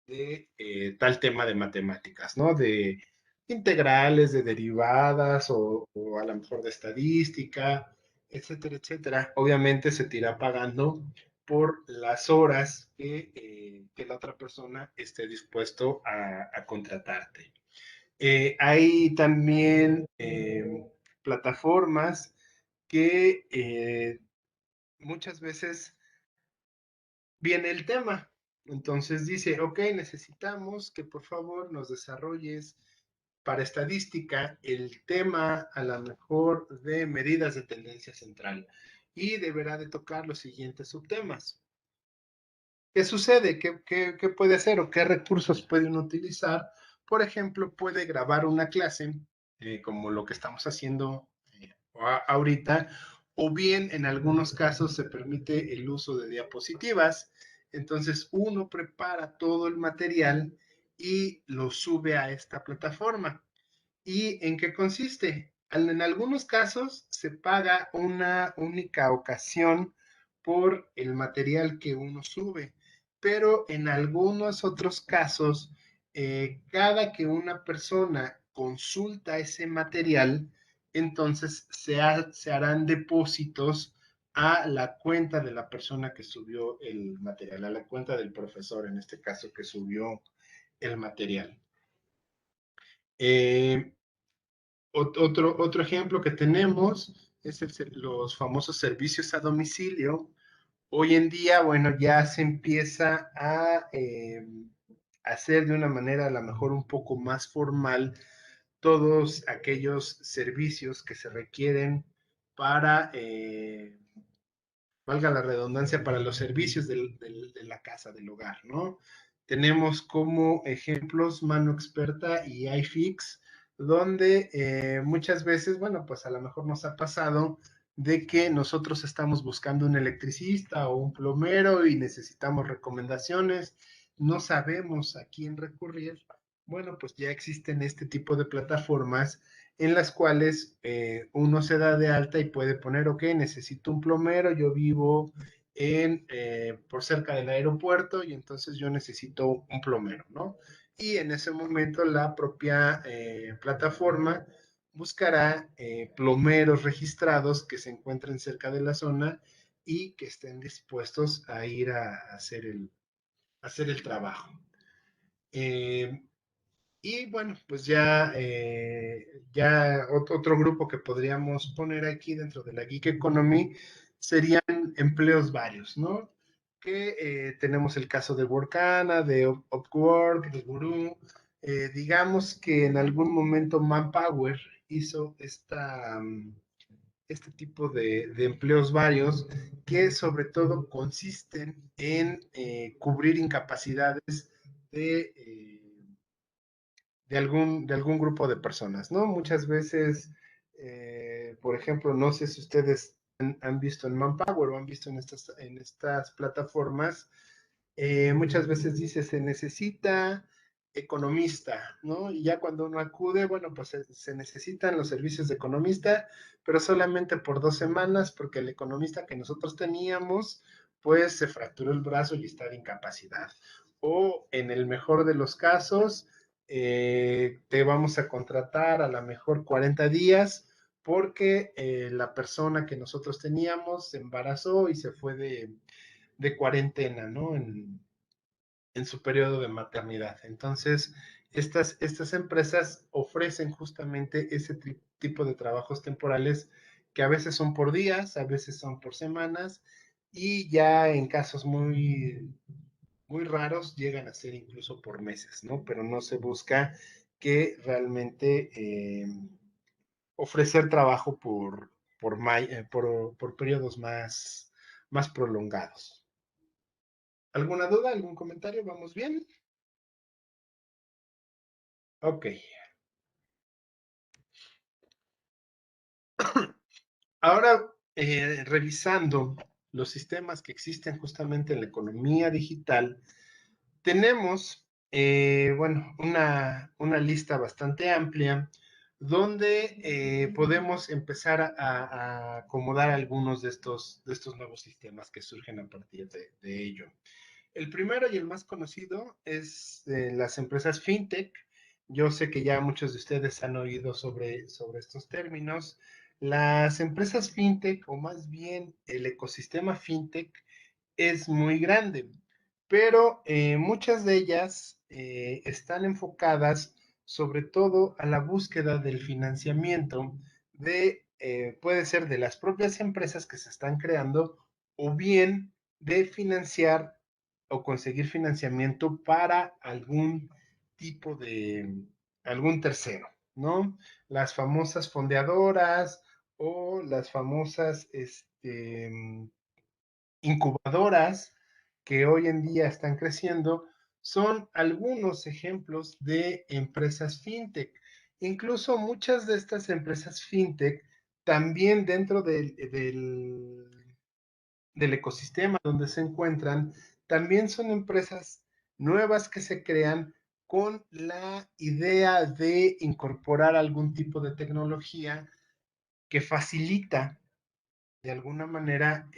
de tal tema de matemáticas, ¿no? De integrales, de derivadas o a lo mejor de estadística, etcétera, etcétera. Obviamente se te irá pagando por las horas que la otra persona esté dispuesto a contratarte. Hay también plataformas que muchas veces viene el tema. Entonces dice, ok, necesitamos que por favor nos desarrolles para estadística el tema a lo mejor de medidas de tendencia central y deberá de tocar los siguientes subtemas. ¿Qué sucede? ¿Qué puede hacer o qué recursos pueden utilizar? por ejemplo, puede grabar una clase, como lo que estamos haciendo ahorita, o bien en algunos casos se permite el uso de diapositivas. Entonces uno prepara todo el material y lo sube a esta plataforma. ¿Y en qué consiste? En algunos casos se paga una única ocasión por el material que uno sube, pero en algunos otros casos, cada que una persona consulta ese material, entonces se harán depósitos a la cuenta de la persona que subió el material, a la cuenta del profesor, en este caso, que subió el material. Eh, otro ejemplo que tenemos es los famosos servicios a domicilio. Hoy en día, bueno, ya se empieza a hacer de una manera a lo mejor un poco más formal todos aquellos servicios que se requieren para, valga la redundancia, para los servicios de la casa, del hogar, ¿no? Tenemos como ejemplos Mano Experta y iFix, donde muchas veces, bueno, pues a lo mejor nos ha pasado de que nosotros estamos buscando un electricista o un plomero y necesitamos recomendaciones, no sabemos a quién recurrir. Bueno, pues ya existen este tipo de plataformas en las cuales uno se da de alta y puede poner, ok, necesito un plomero, yo vivo por cerca del aeropuerto y entonces yo necesito un plomero, ¿no? Y en ese momento la propia plataforma buscará plomeros registrados que se encuentren cerca de la zona y que estén dispuestos a ir a hacer el trabajo. Eh, y bueno, pues ya otro grupo que podríamos poner aquí dentro de la Geek Economy serían empleos varios, ¿no? Que tenemos el caso de Workana, de Upwork, de Guru. Digamos que en algún momento Manpower hizo este tipo de empleos varios que sobre todo consisten en cubrir incapacidades de algún grupo de personas, ¿no? Muchas veces, por ejemplo, no sé si ustedes han visto en Manpower o han visto en estas plataformas, muchas veces dice se necesita economista, ¿no? Y ya cuando uno acude, bueno, pues se necesitan los servicios de economista, pero solamente por 2 semanas, porque el economista que nosotros teníamos, pues se fracturó el brazo y está de incapacidad. O en el mejor de los casos, te vamos a contratar a lo mejor 40 días porque la persona que nosotros teníamos se embarazó y se fue de cuarentena, ¿no? En su periodo de maternidad. Entonces, estas empresas ofrecen justamente ese tipo de trabajos temporales que a veces son por días, a veces son por semanas y ya en casos muy raros llegan a ser incluso por meses, ¿no? Pero no se busca que realmente ofrecer trabajo por periodos más prolongados. ¿Alguna duda, algún comentario? ¿Vamos bien? Ok. Ahora, revisando los sistemas que existen justamente en la economía digital, tenemos, bueno, una lista bastante amplia donde podemos empezar a acomodar algunos de estos nuevos sistemas que surgen a partir de ello. El primero y el más conocido es las empresas fintech. Yo sé que ya muchos de ustedes han oído sobre estos términos. Las empresas fintech, o más bien el ecosistema fintech, es muy grande, pero muchas de ellas están enfocadas sobre todo a la búsqueda del financiamiento puede ser de las propias empresas que se están creando o bien de financiar o conseguir financiamiento para algún tercero, ¿no? Las famosas fondeadoras o las famosas incubadoras que hoy en día están creciendo, son algunos ejemplos de empresas fintech. Incluso muchas de estas empresas fintech también dentro del ecosistema donde se encuentran, también son empresas nuevas que se crean con la idea de incorporar algún tipo de tecnología que facilita de alguna manera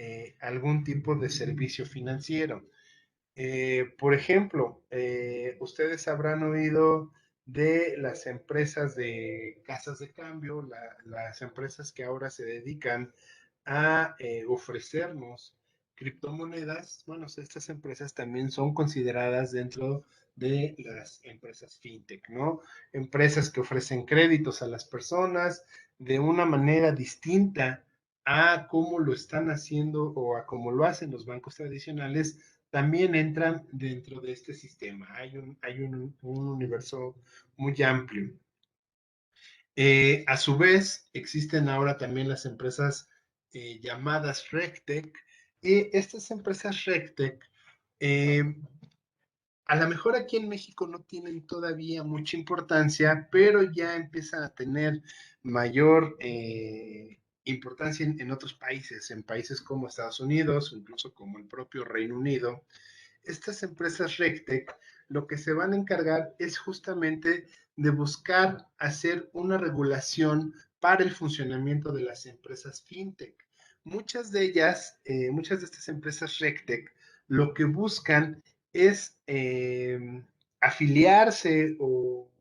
algún tipo de servicio financiero. Por ejemplo, ustedes habrán oído de las empresas de casas de cambio, las empresas que ahora se dedican a ofrecernos criptomonedas. Bueno, estas empresas también son consideradas dentro de las empresas fintech, ¿no? Empresas que ofrecen créditos a las personas de una manera distinta a cómo lo están haciendo o a cómo lo hacen los bancos tradicionales, también entran dentro de este sistema. Hay un universo muy amplio. A su vez, existen ahora también las empresas llamadas RegTech. Estas empresas RegTech, eh, a lo mejor aquí en México no tienen todavía mucha importancia, pero ya empiezan a tener mayor importancia en otros países, en países como Estados Unidos, incluso como el propio Reino Unido. Estas empresas RegTech lo que se van a encargar es justamente de buscar hacer una regulación para el funcionamiento de las empresas fintech. Muchas de ellas, muchas de estas empresas RegTech, lo que buscan es afiliarse o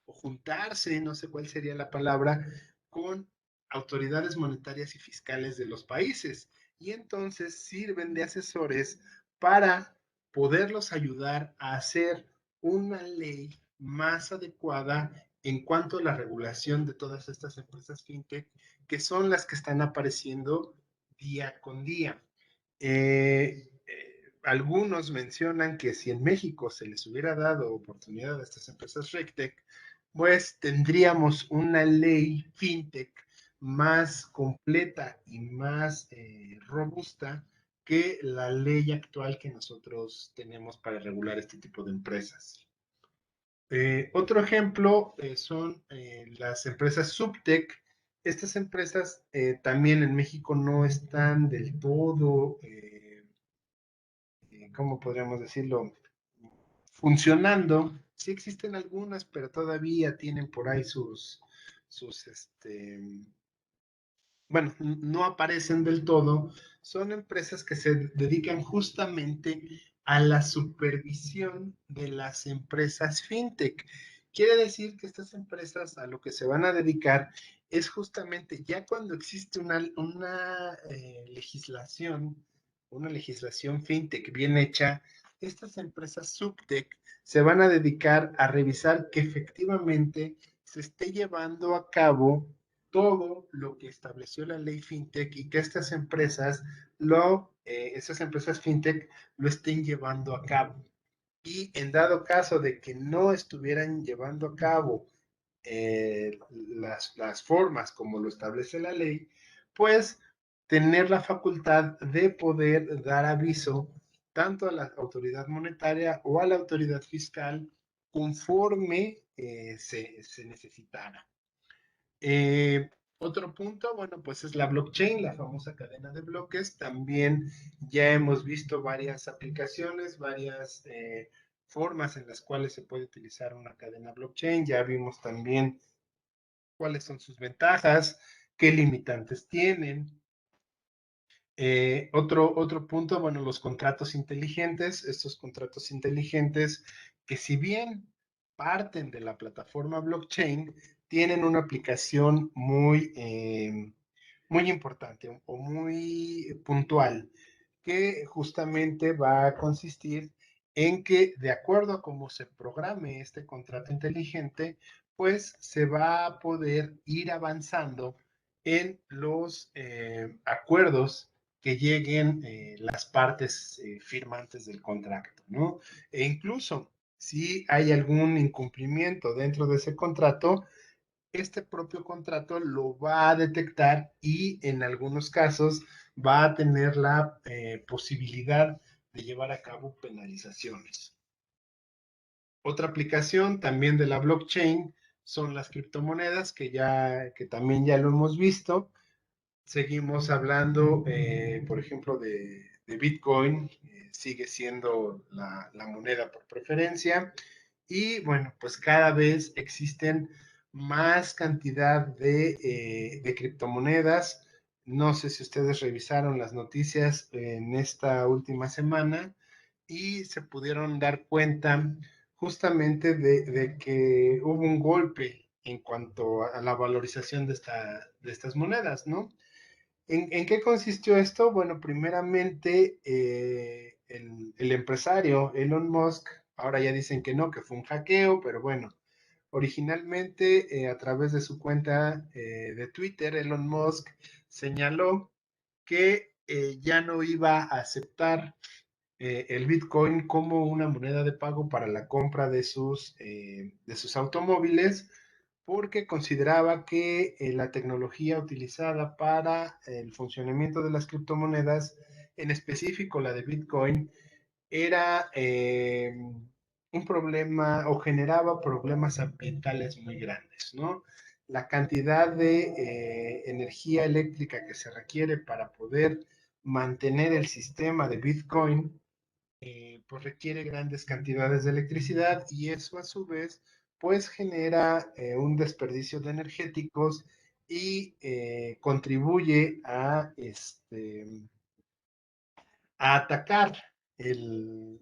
juntarse, no sé cuál sería la palabra, con autoridades monetarias y fiscales de los países. Y entonces sirven de asesores para poderlos ayudar a hacer una ley más adecuada en cuanto a la regulación de todas estas empresas fintech, que son las que están apareciendo día con día. Algunos mencionan que si en México se les hubiera dado oportunidad a estas empresas RegTech, pues tendríamos una ley fintech más completa y más robusta que la ley actual que nosotros tenemos para regular este tipo de empresas. Otro ejemplo son las empresas subtech. Estas empresas también en México no están del todo, ¿cómo podríamos decirlo? Funcionando. Sí existen algunas, pero todavía tienen por ahí sus, bueno, no aparecen del todo. Son empresas que se dedican justamente a la supervisión de las empresas fintech. Quiere decir que estas empresas a lo que se van a dedicar es justamente ya cuando existe una legislación fintech bien hecha, estas empresas subtech se van a dedicar a revisar que efectivamente se esté llevando a cabo todo lo que estableció la ley fintech y que estas empresas fintech lo estén llevando a cabo. Y en dado caso de que no estuvieran llevando a cabo las formas como lo establece la ley, pues tener la facultad de poder dar aviso tanto a la autoridad monetaria o a la autoridad fiscal conforme se necesitara. Otro punto, bueno, pues es la blockchain, la famosa cadena de bloques. También ya hemos visto varias aplicaciones, varias formas en las cuales se puede utilizar una cadena blockchain. Ya vimos también cuáles son sus ventajas, qué limitantes tienen. Otro punto, bueno, los contratos inteligentes. Estos contratos inteligentes que si bien parten de la plataforma blockchain, tienen una aplicación muy importante o muy puntual, que justamente va a consistir en que de acuerdo a cómo se programe este contrato inteligente, pues se va a poder ir avanzando en los acuerdos que lleguen las partes firmantes del contrato, ¿no? E incluso si hay algún incumplimiento dentro de ese contrato, este propio contrato lo va a detectar y en algunos casos va a tener la posibilidad de llevar a cabo penalizaciones. Otra aplicación también de la blockchain son las criptomonedas, que también ya lo hemos visto. Seguimos hablando, por ejemplo, de Bitcoin, sigue siendo la moneda por preferencia. Y bueno, pues cada vez existen más cantidad de criptomonedas. No sé si ustedes revisaron las noticias en esta última semana y se pudieron dar cuenta justamente de que hubo un golpe en cuanto a la valorización de estas monedas, ¿no? ¿En qué consistió esto? Bueno, primeramente, el empresario Elon Musk, ahora ya dicen que no, que fue un hackeo, pero bueno, originalmente a través de su cuenta de Twitter, Elon Musk señaló que ya no iba a aceptar el Bitcoin como una moneda de pago para la compra de sus automóviles, porque consideraba que la tecnología utilizada para el funcionamiento de las criptomonedas, en específico la de Bitcoin, era un problema o generaba problemas ambientales muy grandes, ¿no? La cantidad de energía eléctrica que se requiere para poder mantener el sistema de Bitcoin pues requiere grandes cantidades de electricidad y eso a su vez pues genera un desperdicio de energéticos y contribuye a atacar el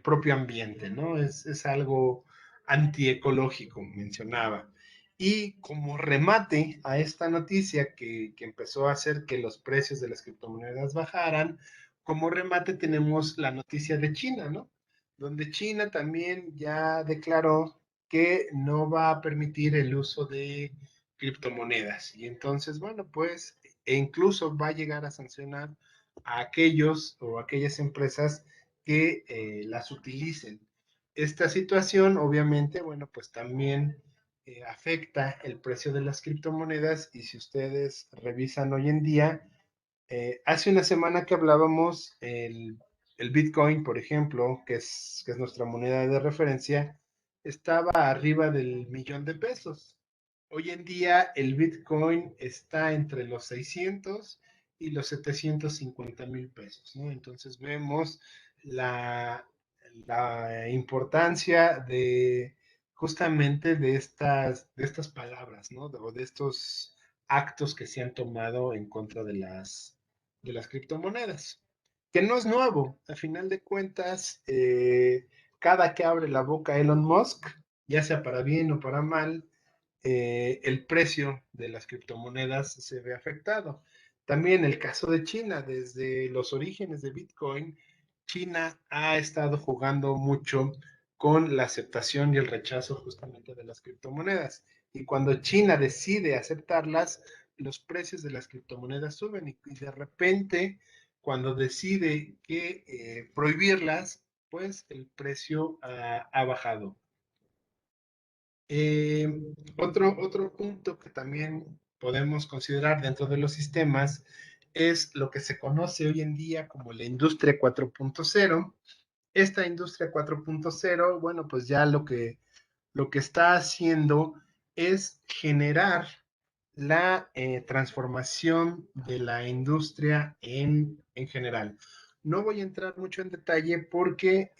propio ambiente, ¿no? Es algo antiecológico, mencionaba. Y como remate a esta noticia que empezó a hacer que los precios de las criptomonedas bajaran, como remate tenemos la noticia de China, ¿no? Donde China también ya declaró que no va a permitir el uso de criptomonedas. Y entonces, bueno, pues, e incluso va a llegar a sancionar a aquellos o aquellas empresas que las utilicen. Esta situación, obviamente, bueno, pues también afecta el precio de las criptomonedas y si ustedes revisan hoy en día, hace una semana que hablábamos, el Bitcoin, por ejemplo, que es nuestra moneda de referencia, estaba arriba del millón de pesos. Hoy en día el Bitcoin está entre los 600 y los 750,000 pesos, ¿no? Entonces vemos la, la importancia de justamente de estas palabras, ¿no? O de estos actos que se han tomado en contra de las criptomonedas, que no es nuevo. A final de cuentas, cada que abre la boca Elon Musk, ya sea para bien o para mal, el precio de las criptomonedas se ve afectado. También el caso de China, desde los orígenes de Bitcoin, China ha estado jugando mucho con la aceptación y el rechazo justamente de las criptomonedas. Y cuando China decide aceptarlas, los precios de las criptomonedas suben y de repente, cuando decide que prohibirlas, pues el precio ha bajado. Eh, otro punto que también podemos considerar dentro de los sistemas es lo que se conoce hoy en día como la industria 4.0. Esta industria 4.0, bueno, pues ya lo que está haciendo es generar la transformación de la industria en general. No voy a entrar mucho en detalle porque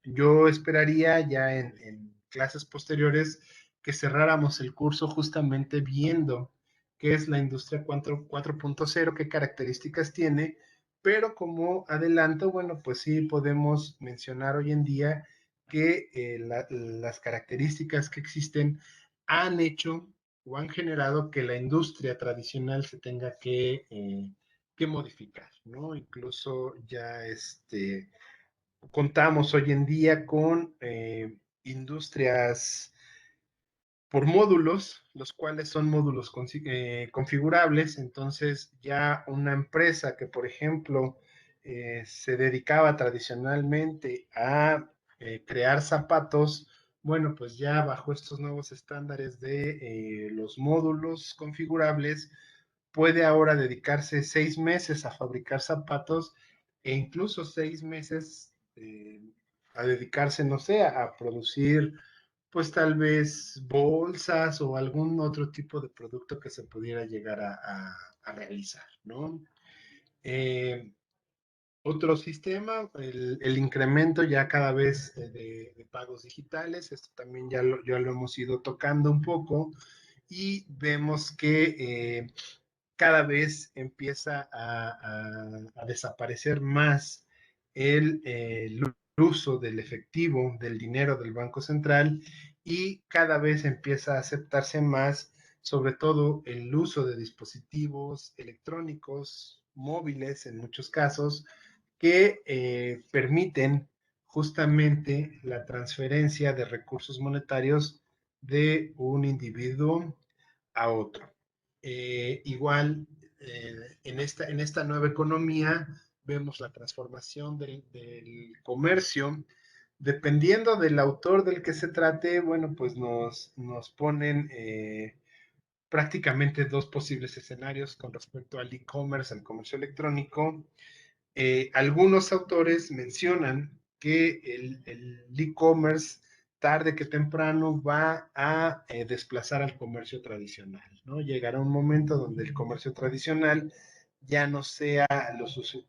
yo esperaría ya en clases posteriores que cerráramos el curso justamente viendo qué es la industria 4.0, qué características tiene, pero como adelanto, bueno, pues sí podemos mencionar hoy en día que las características que existen han hecho o han generado que la industria tradicional se tenga que modificar, ¿no? Incluso ya contamos hoy en día con industrias por módulos, los cuales son módulos configurables. Entonces ya una empresa que, por ejemplo, se dedicaba tradicionalmente a crear zapatos, bueno, pues ya bajo estos nuevos estándares de los módulos configurables, puede ahora dedicarse 6 meses a fabricar zapatos e incluso 6 meses dedicarse, no sé, a producir, pues tal vez bolsas o algún otro tipo de producto que se pudiera llegar a realizar, ¿no? Eh, Otro sistema, el incremento ya cada vez de pagos digitales, esto también ya lo hemos ido tocando un poco y vemos que cada vez empieza a desaparecer más el uso del efectivo, del dinero del Banco Central y cada vez empieza a aceptarse más, sobre todo el uso de dispositivos electrónicos, móviles en muchos casos, que permiten justamente la transferencia de recursos monetarios de un individuo a otro. Igual, en esta nueva economía vemos la transformación del comercio. Dependiendo del autor del que se trate, bueno, pues nos ponen prácticamente dos posibles escenarios con respecto al e-commerce, al comercio electrónico. Algunos autores mencionan que el e-commerce tarde que temprano va a desplazar al comercio tradicional, ¿no? Llegará un momento donde el comercio tradicional ya no sea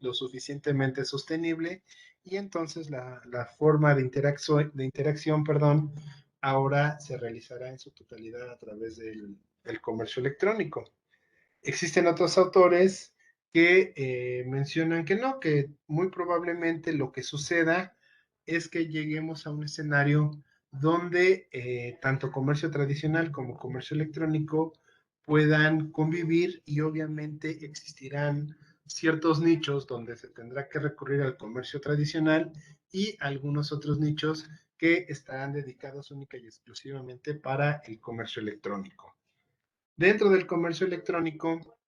lo suficientemente sostenible y entonces la forma de interacción, perdón, ahora se realizará en su totalidad a través del comercio electrónico. Existen otros autores que mencionan que no, que muy probablemente lo que suceda es que lleguemos a un escenario donde tanto comercio tradicional como comercio electrónico puedan convivir y obviamente existirán ciertos nichos donde se tendrá que recurrir al comercio tradicional y algunos otros nichos que estarán dedicados única y exclusivamente para el comercio electrónico. Dentro del comercio electrónico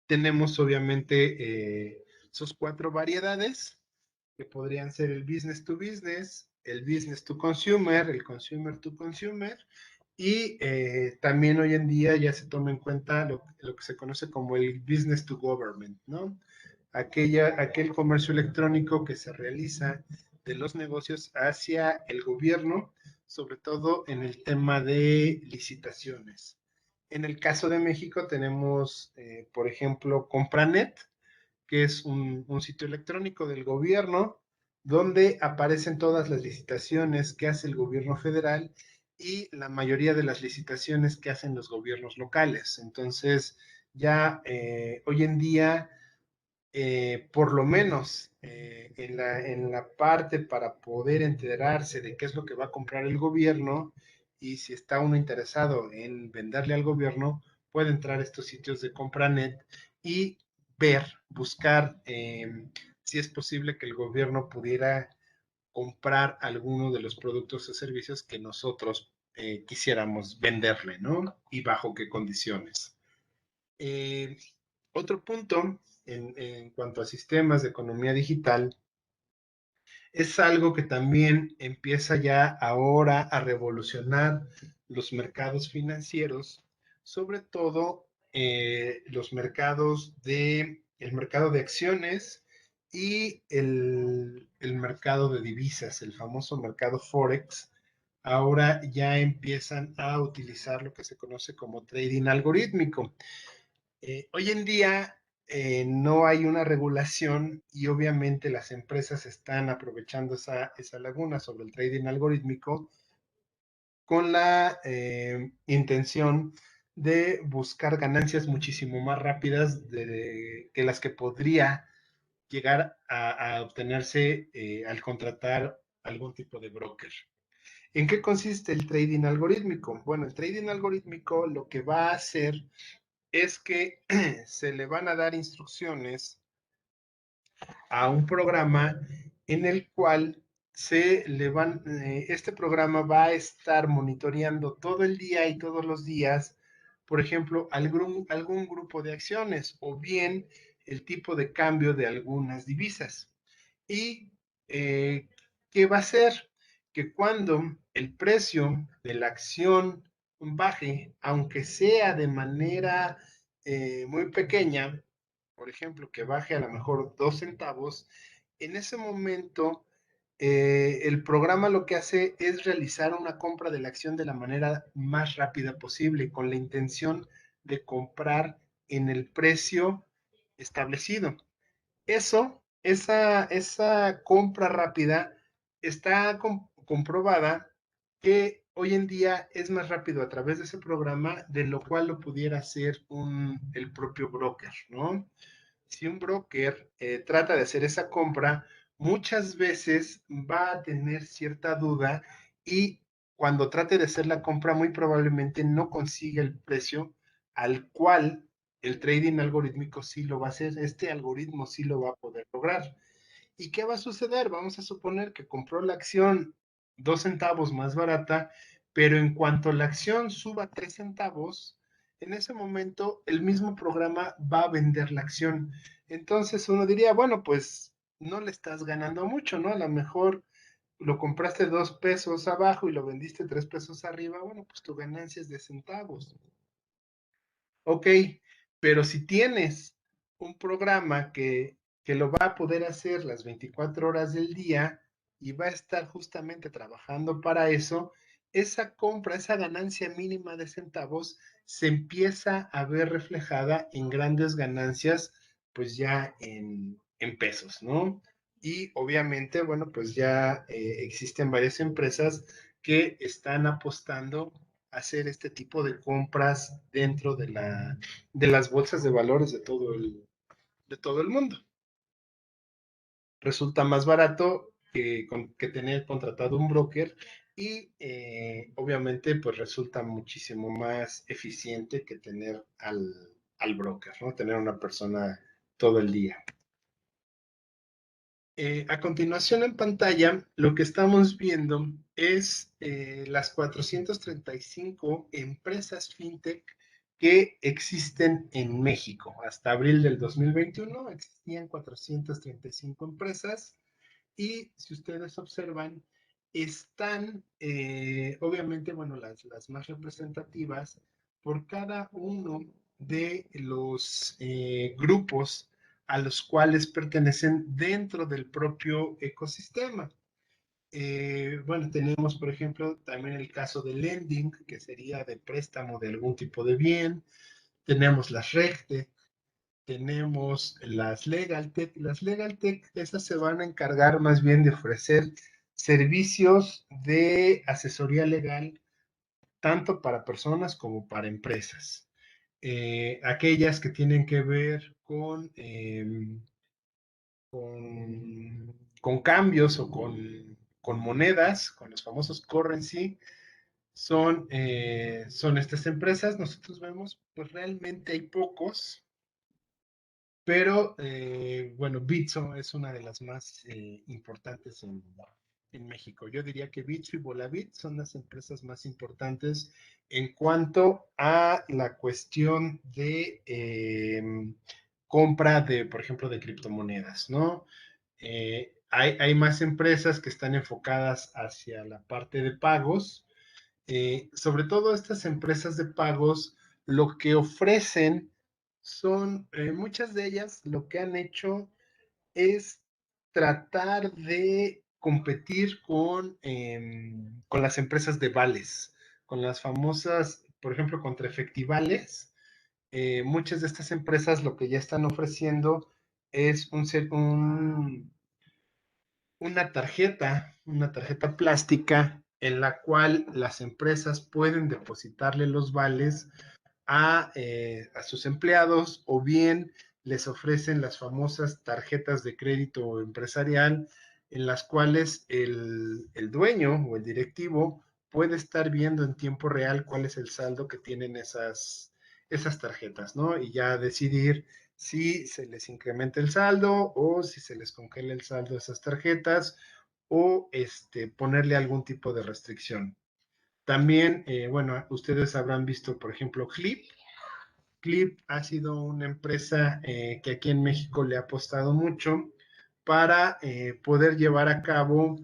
tenemos obviamente sus cuatro variedades, que podrían ser el business to business, el business to consumer, el consumer to consumer, y también hoy en día ya se toma en cuenta lo que se conoce como el business to government, ¿no? Aquel comercio electrónico que se realiza de los negocios hacia el gobierno, sobre todo en el tema de licitaciones. En el caso de México tenemos, por ejemplo, Compranet, que es un sitio electrónico del gobierno donde aparecen todas las licitaciones que hace el gobierno federal y la mayoría de las licitaciones que hacen los gobiernos locales. Entonces, ya hoy en día, por lo menos en la parte para poder enterarse de qué es lo que va a comprar el gobierno y si está uno interesado en venderle al gobierno, puede entrar a estos sitios de Compranet y ver, buscar si es posible que el gobierno pudiera comprar alguno de los productos o servicios que nosotros quisiéramos venderle, ¿no? Y bajo qué condiciones. Eh, Otro punto en cuanto a sistemas de economía digital es algo que también empieza ya ahora a revolucionar los mercados financieros, sobre todo el mercado de acciones y el mercado de divisas, el famoso mercado Forex. Ahora ya empiezan a utilizar lo que se conoce como trading algorítmico. Hoy en día no hay una regulación y obviamente las empresas están aprovechando esa laguna sobre el trading algorítmico con la intención de buscar ganancias muchísimo más rápidas que las que podría llegar a obtenerse al contratar algún tipo de broker. ¿En qué consiste el trading algorítmico? Bueno, el trading algorítmico lo que va a hacer es que se le van a dar instrucciones a un programa en el cual este programa va a estar monitoreando todo el día y todos los días, por ejemplo, algún grupo de acciones o bien el tipo de cambio de algunas divisas. ¿Y qué va a hacer? Que cuando el precio de la acción baje, aunque sea de manera muy pequeña, por ejemplo, que baje a lo mejor 2 centavos, en ese momento El programa lo que hace es realizar una compra de la acción de la manera más rápida posible, con la intención de comprar en el precio establecido. Esa compra rápida está comprobada que hoy en día es más rápido a través de ese programa de lo cual lo pudiera hacer el propio broker, ¿no? Si un broker trata de hacer esa compra, muchas veces va a tener cierta duda y cuando trate de hacer la compra, muy probablemente no consiga el precio al cual el trading algorítmico sí lo va a hacer. Este algoritmo sí lo va a poder lograr. ¿Y qué va a suceder? Vamos a suponer que compró la acción 2 centavos más barata, pero en cuanto la acción suba 3 centavos, en ese momento el mismo programa va a vender la acción. Entonces uno diría, bueno, pues no le estás ganando mucho, ¿no? A lo mejor lo compraste 2 pesos abajo y lo vendiste 3 pesos arriba, bueno, pues tu ganancia es de centavos. Ok, pero si tienes un programa que lo va a poder hacer las 24 horas del día y va a estar justamente trabajando para eso, esa compra, esa ganancia mínima de centavos se empieza a ver reflejada en grandes ganancias, pues ya en pesos, ¿no? Y obviamente, bueno, pues ya existen varias empresas que están apostando hacer este tipo de compras dentro de las bolsas de valores de todo el mundo. Resulta más barato que tener contratado un broker y obviamente pues resulta muchísimo más eficiente que tener al broker, ¿no? Tener una persona todo el día. A continuación en pantalla, lo que estamos viendo es las 435 empresas fintech que existen en México. Hasta abril del 2021 existían 435 empresas y si ustedes observan, están obviamente, bueno, las más representativas por cada uno de los grupos a los cuales pertenecen dentro del propio ecosistema. Bueno, tenemos, por ejemplo, también el caso de lending, que sería de préstamo de algún tipo de bien. Tenemos las RegTech, tenemos las LegalTech. Las LegalTech, esas se van a encargar más bien de ofrecer servicios de asesoría legal, tanto para personas como para empresas. Aquellas que tienen que ver con cambios o con monedas, con los famosos currency, son estas empresas. Nosotros vemos, pues realmente hay pocos, pero bueno, Bitso es una de las más importantes en México. Yo diría que Bitso y Volavit son las empresas más importantes en cuanto a la cuestión de compra de, por ejemplo, de criptomonedas, ¿no? Hay más empresas que están enfocadas hacia la parte de pagos. Sobre todo estas empresas de pagos, lo que ofrecen son, muchas de ellas lo que han hecho es tratar de competir con las empresas de vales, con las famosas, por ejemplo, contra efectivales. Muchas de estas empresas lo que ya están ofreciendo es una tarjeta plástica en la cual las empresas pueden depositarle los vales a sus empleados o bien les ofrecen las famosas tarjetas de crédito empresarial en las cuales el dueño o el directivo puede estar viendo en tiempo real cuál es el saldo que tienen esas tarjetas, ¿no? Y ya decidir si se les incrementa el saldo o si se les congela el saldo de esas tarjetas o ponerle algún tipo de restricción. También, bueno, ustedes habrán visto, por ejemplo, Clip. Clip ha sido una empresa que aquí en México le ha apostado mucho para poder llevar a cabo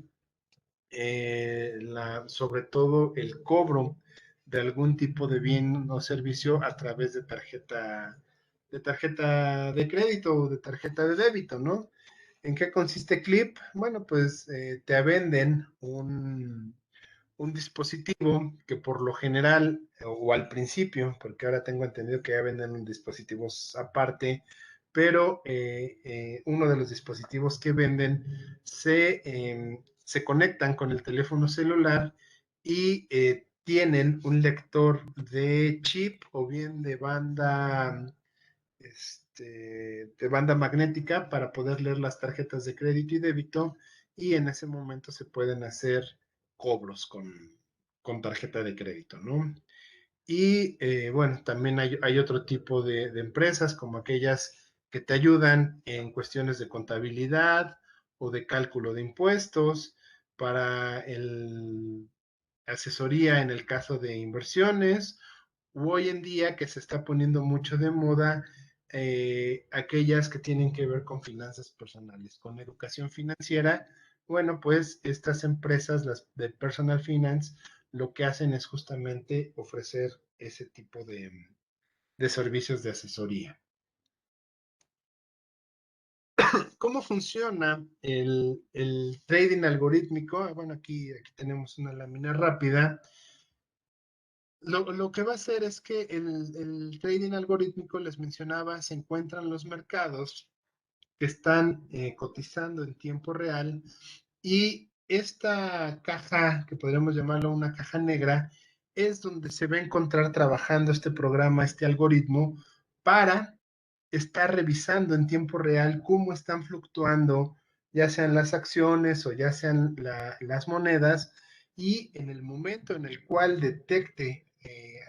sobre todo el cobro de algún tipo de bien o servicio a través de tarjeta de crédito o de tarjeta de débito, ¿no? ¿En qué consiste Clip? Bueno, pues te venden un dispositivo que por lo general, o al principio, porque ahora tengo entendido que ya venden dispositivos aparte, pero uno de los dispositivos que venden se conectan con el teléfono celular y tienen un lector de chip o bien de banda magnética para poder leer las tarjetas de crédito y débito, y en ese momento se pueden hacer cobros con tarjeta de crédito, ¿no? Y bueno, también hay otro tipo de empresas como aquellas que te ayudan en cuestiones de contabilidad o de cálculo de impuestos para asesoría en el caso de inversiones, u hoy en día que se está poniendo mucho de moda aquellas que tienen que ver con finanzas personales, con educación financiera. Bueno, pues estas empresas, las de Personal Finance, lo que hacen es justamente ofrecer ese tipo de servicios de asesoría. ¿Cómo funciona el trading algorítmico? Bueno, aquí tenemos una lámina rápida. Lo que va a hacer es que el trading algorítmico, les mencionaba, se encuentran los mercados que están cotizando en tiempo real, y esta caja, que podríamos llamarlo una caja negra, es donde se va a encontrar trabajando este programa, este algoritmo, para estar revisando en tiempo real cómo están fluctuando, ya sean las acciones o ya sean las monedas, y en el momento en el cual detecte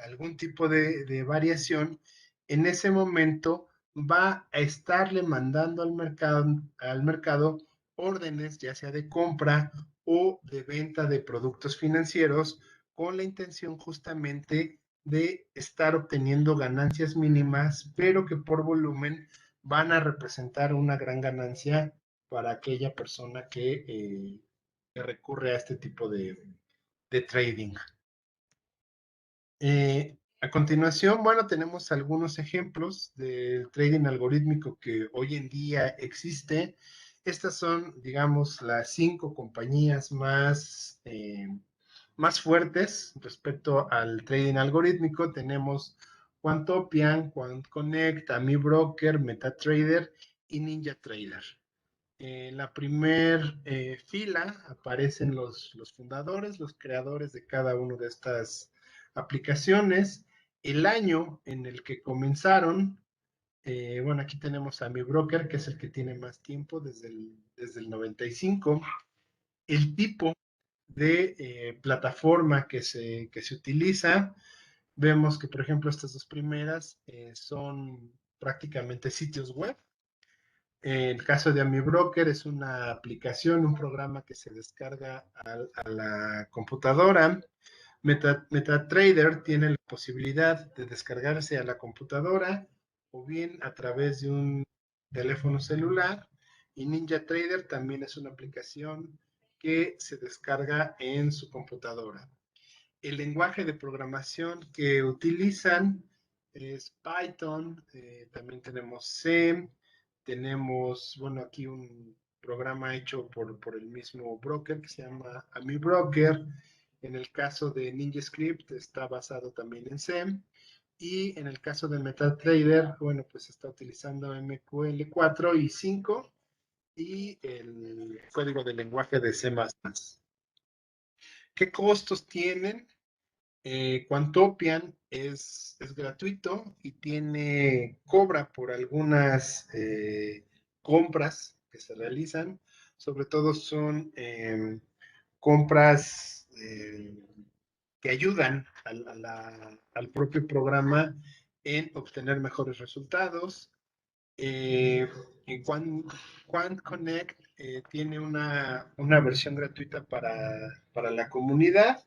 algún tipo de variación, en ese momento va a estarle mandando al mercado órdenes, ya sea de compra o de venta de productos financieros, con la intención justamente de estar obteniendo ganancias mínimas, pero que por volumen van a representar una gran ganancia para aquella persona que recurre a este tipo de trading. A continuación, bueno, tenemos algunos ejemplos del trading algorítmico que hoy en día existe. Estas son, digamos, las 5 compañías más fuertes respecto al trading algorítmico. Tenemos Quantopian, QuantConnect, AmiBroker, MetaTrader y NinjaTrader. En la primer fila aparecen los fundadores, los creadores de cada una de estas aplicaciones, el año en el que comenzaron. Bueno, aquí tenemos a mi broker, que es el que tiene más tiempo, desde el 95. El tipo de plataforma que se utiliza. Vemos que, por ejemplo, estas dos primeras son prácticamente sitios web. En el caso de AmiBroker es una aplicación, un programa que se descarga a la computadora. MetaTrader tiene la posibilidad de descargarse a la computadora o bien a través de un teléfono celular. Y NinjaTrader también es una aplicación que se descarga en su computadora. El lenguaje de programación que utilizan es Python, también tenemos C, tenemos, bueno, aquí un programa hecho por el mismo broker que se llama AmiBroker. En el caso de NinjaScript está basado también en C. Y en el caso de MetaTrader, bueno, pues está utilizando MQL 4 y 5 y el código de lenguaje de C++. ¿Qué costos tienen? Quantopian es gratuito y cobra por algunas compras que se realizan. Sobre todo son compras que ayudan al propio programa en obtener mejores resultados. En QuantConnect tiene una versión gratuita para la comunidad,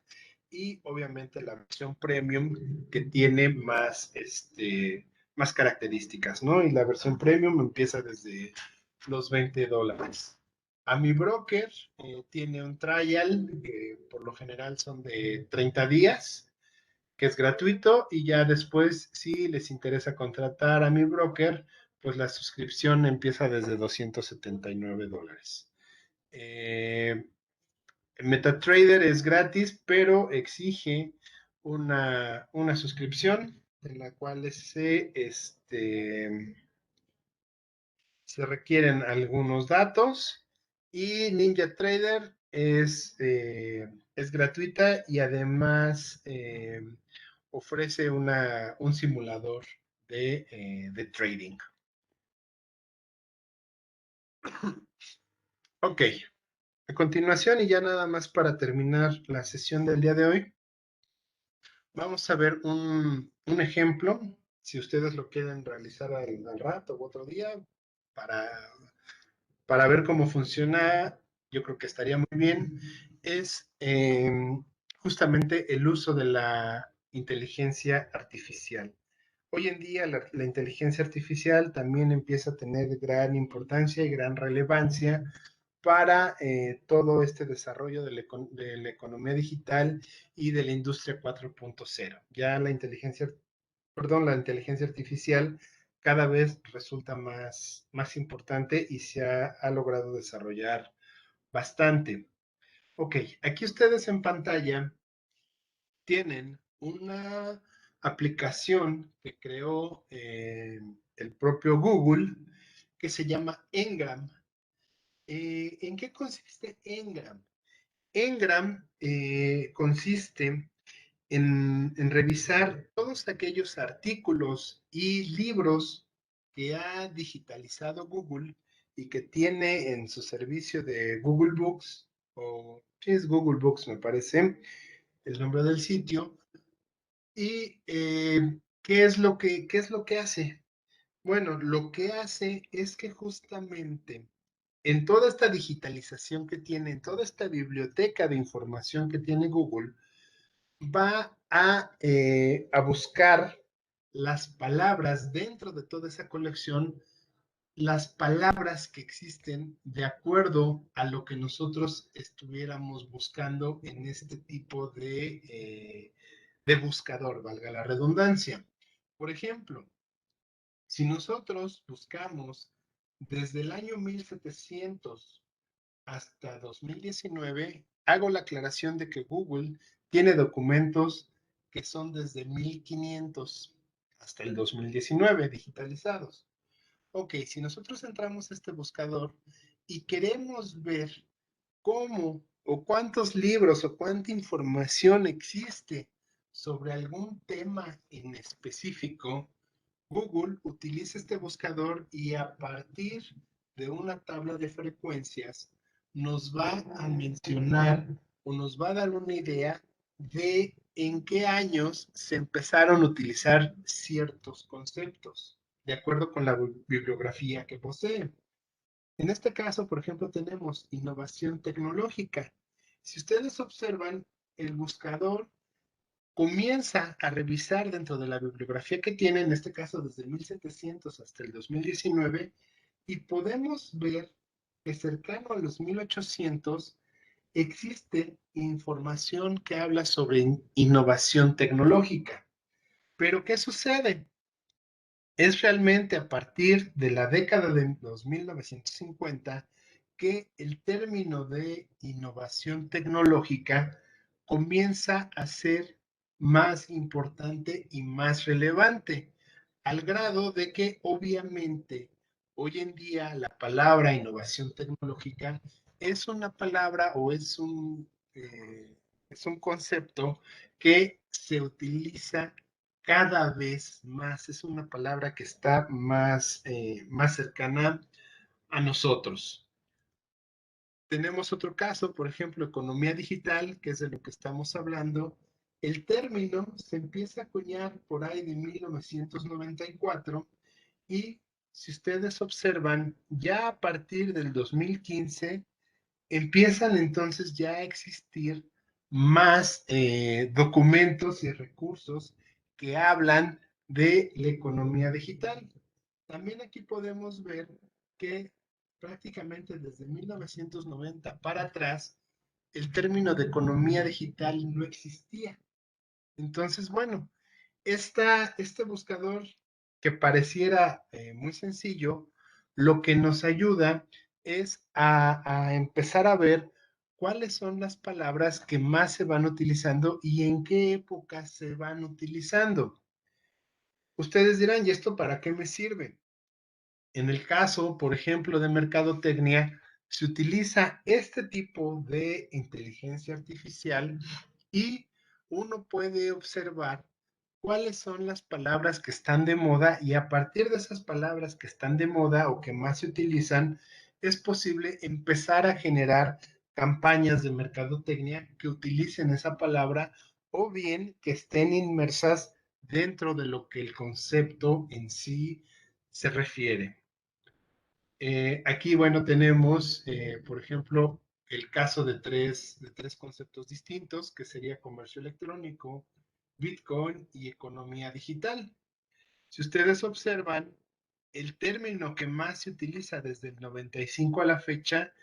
y obviamente la versión premium que tiene más características, ¿no? Y la versión premium empieza desde los $20. AmiBroker tiene un trial que por lo general son de 30 días, que es gratuito, y ya después, si les interesa contratar a mi broker, pues la suscripción empieza desde $279. MetaTrader es gratis, pero exige una suscripción en la cual se requieren algunos datos, y NinjaTrader es gratuita y además ofrece un simulador de trading. Ok, a continuación, y ya nada más para terminar la sesión del día de hoy, vamos a ver un ejemplo, si ustedes lo quieren realizar al rato o otro día, para, para ver cómo funciona. Yo creo que estaría muy bien. Es justamente el uso de la inteligencia artificial. Hoy en día la inteligencia artificial también empieza a tener gran importancia y gran relevancia para todo este desarrollo de la economía digital y de la industria 4.0. Ya la inteligencia artificial cada vez resulta más importante y ha logrado desarrollar bastante. Ok, aquí ustedes en pantalla tienen una aplicación que creó el propio Google, que se llama Ngram. ¿En qué consiste Ngram? Ngram consiste en revisar todos aquellos artículos y libros que ha digitalizado Google y que tiene en su servicio de Google Books, o sí es Google Books, me parece, el nombre del sitio. ¿Y qué es lo que hace? Bueno, lo que hace es que justamente en toda esta digitalización que tiene, en toda esta biblioteca de información que tiene Google, va a buscar las palabras dentro de toda esa colección, las palabras que existen de acuerdo a lo que nosotros estuviéramos buscando en este tipo de buscador, valga la redundancia. Por ejemplo, si nosotros buscamos desde el año 1700 hasta 2019, hago la aclaración de que Google tiene documentos que son desde 1500 hasta el 2019 digitalizados. Ok, si nosotros entramos a este buscador y queremos ver cómo o cuántos libros o cuánta información existe sobre algún tema en específico, Google utiliza este buscador y a partir de una tabla de frecuencias nos va a mencionar o nos va a dar una idea de en qué años se empezaron a utilizar ciertos conceptos, de acuerdo con la bibliografía que posee. En este caso, por ejemplo, tenemos innovación tecnológica. Si ustedes observan, el buscador comienza a revisar dentro de la bibliografía que tiene, en este caso desde 1700 hasta el 2019, y podemos ver que cercano a los 1800 existe información que habla sobre innovación tecnológica. Pero ¿qué sucede? Es realmente a partir de la década de los 1950 que el término de innovación tecnológica comienza a ser más importante y más relevante, al grado de que obviamente hoy en día la palabra innovación tecnológica es una palabra o es un concepto que se utiliza cada vez más. Es una palabra que está más cercana a nosotros. Tenemos otro caso, por ejemplo, economía digital, que es de lo que estamos hablando. El término se empieza a acuñar por ahí de 1994 y si ustedes observan, ya a partir del 2015 empiezan entonces ya a existir más documentos y recursos que hablan de la economía digital. También aquí podemos ver que prácticamente desde 1990 para atrás, el término de economía digital no existía. Entonces, bueno, este buscador que pareciera muy sencillo, lo que nos ayuda es a empezar a ver cuáles son las palabras que más se van utilizando y en qué épocas se van utilizando. Ustedes dirán, ¿y esto para qué me sirve? En el caso, por ejemplo, de mercadotecnia, se utiliza este tipo de inteligencia artificial y uno puede observar cuáles son las palabras que están de moda y a partir de esas palabras que están de moda o que más se utilizan, es posible empezar a generar campañas de mercadotecnia que utilicen esa palabra o bien que estén inmersas dentro de lo que el concepto en sí se refiere. Aquí, bueno, tenemos, por ejemplo, el caso de tres conceptos distintos, que sería comercio electrónico, Bitcoin y economía digital. Si ustedes observan, el término que más se utiliza desde el 95 a la fecha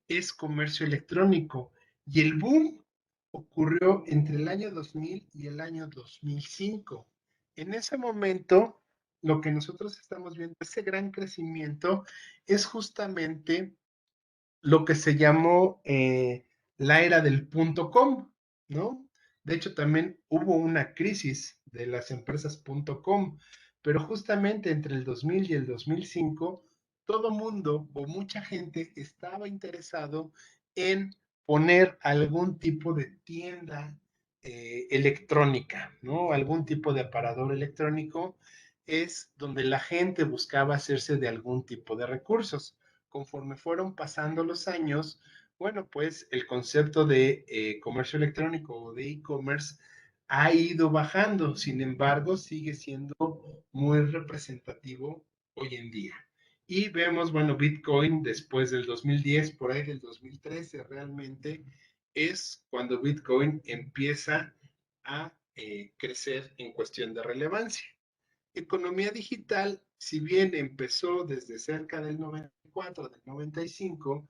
es comercio electrónico y el boom ocurrió entre el año 2000 y el año 2005. En ese momento, lo que nosotros estamos viendo, ese gran crecimiento, es justamente lo que se llamó la era del punto com, ¿no? De hecho, también hubo una crisis de las empresas punto com, pero justamente entre el 2000 y el 2005, todo mundo o mucha gente estaba interesado en poner algún tipo de tienda electrónica, ¿no? Algún tipo de aparador electrónico es donde la gente buscaba hacerse de algún tipo de recursos. Conforme fueron pasando los años, bueno, pues el concepto de comercio electrónico o de e-commerce ha ido bajando, sin embargo, sigue siendo muy representativo hoy en día. Y vemos, bueno, Bitcoin después del 2010, por ahí del 2013, realmente es cuando Bitcoin empieza a crecer en cuestión de relevancia. Economía digital, si bien empezó desde cerca del 94, del 95,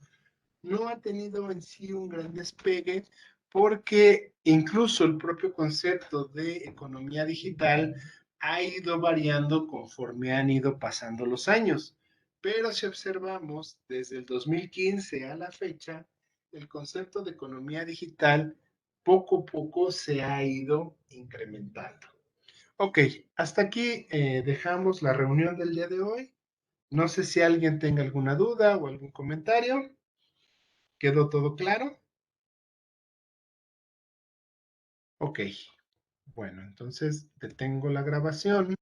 no ha tenido en sí un gran despegue porque incluso el propio concepto de economía digital ha ido variando conforme han ido pasando los años. Pero si observamos desde el 2015 a la fecha, el concepto de economía digital poco a poco se ha ido incrementando. Ok, hasta aquí dejamos la reunión del día de hoy. No sé si alguien tenga alguna duda o algún comentario. ¿Quedó todo claro? Ok, bueno, entonces detengo la grabación.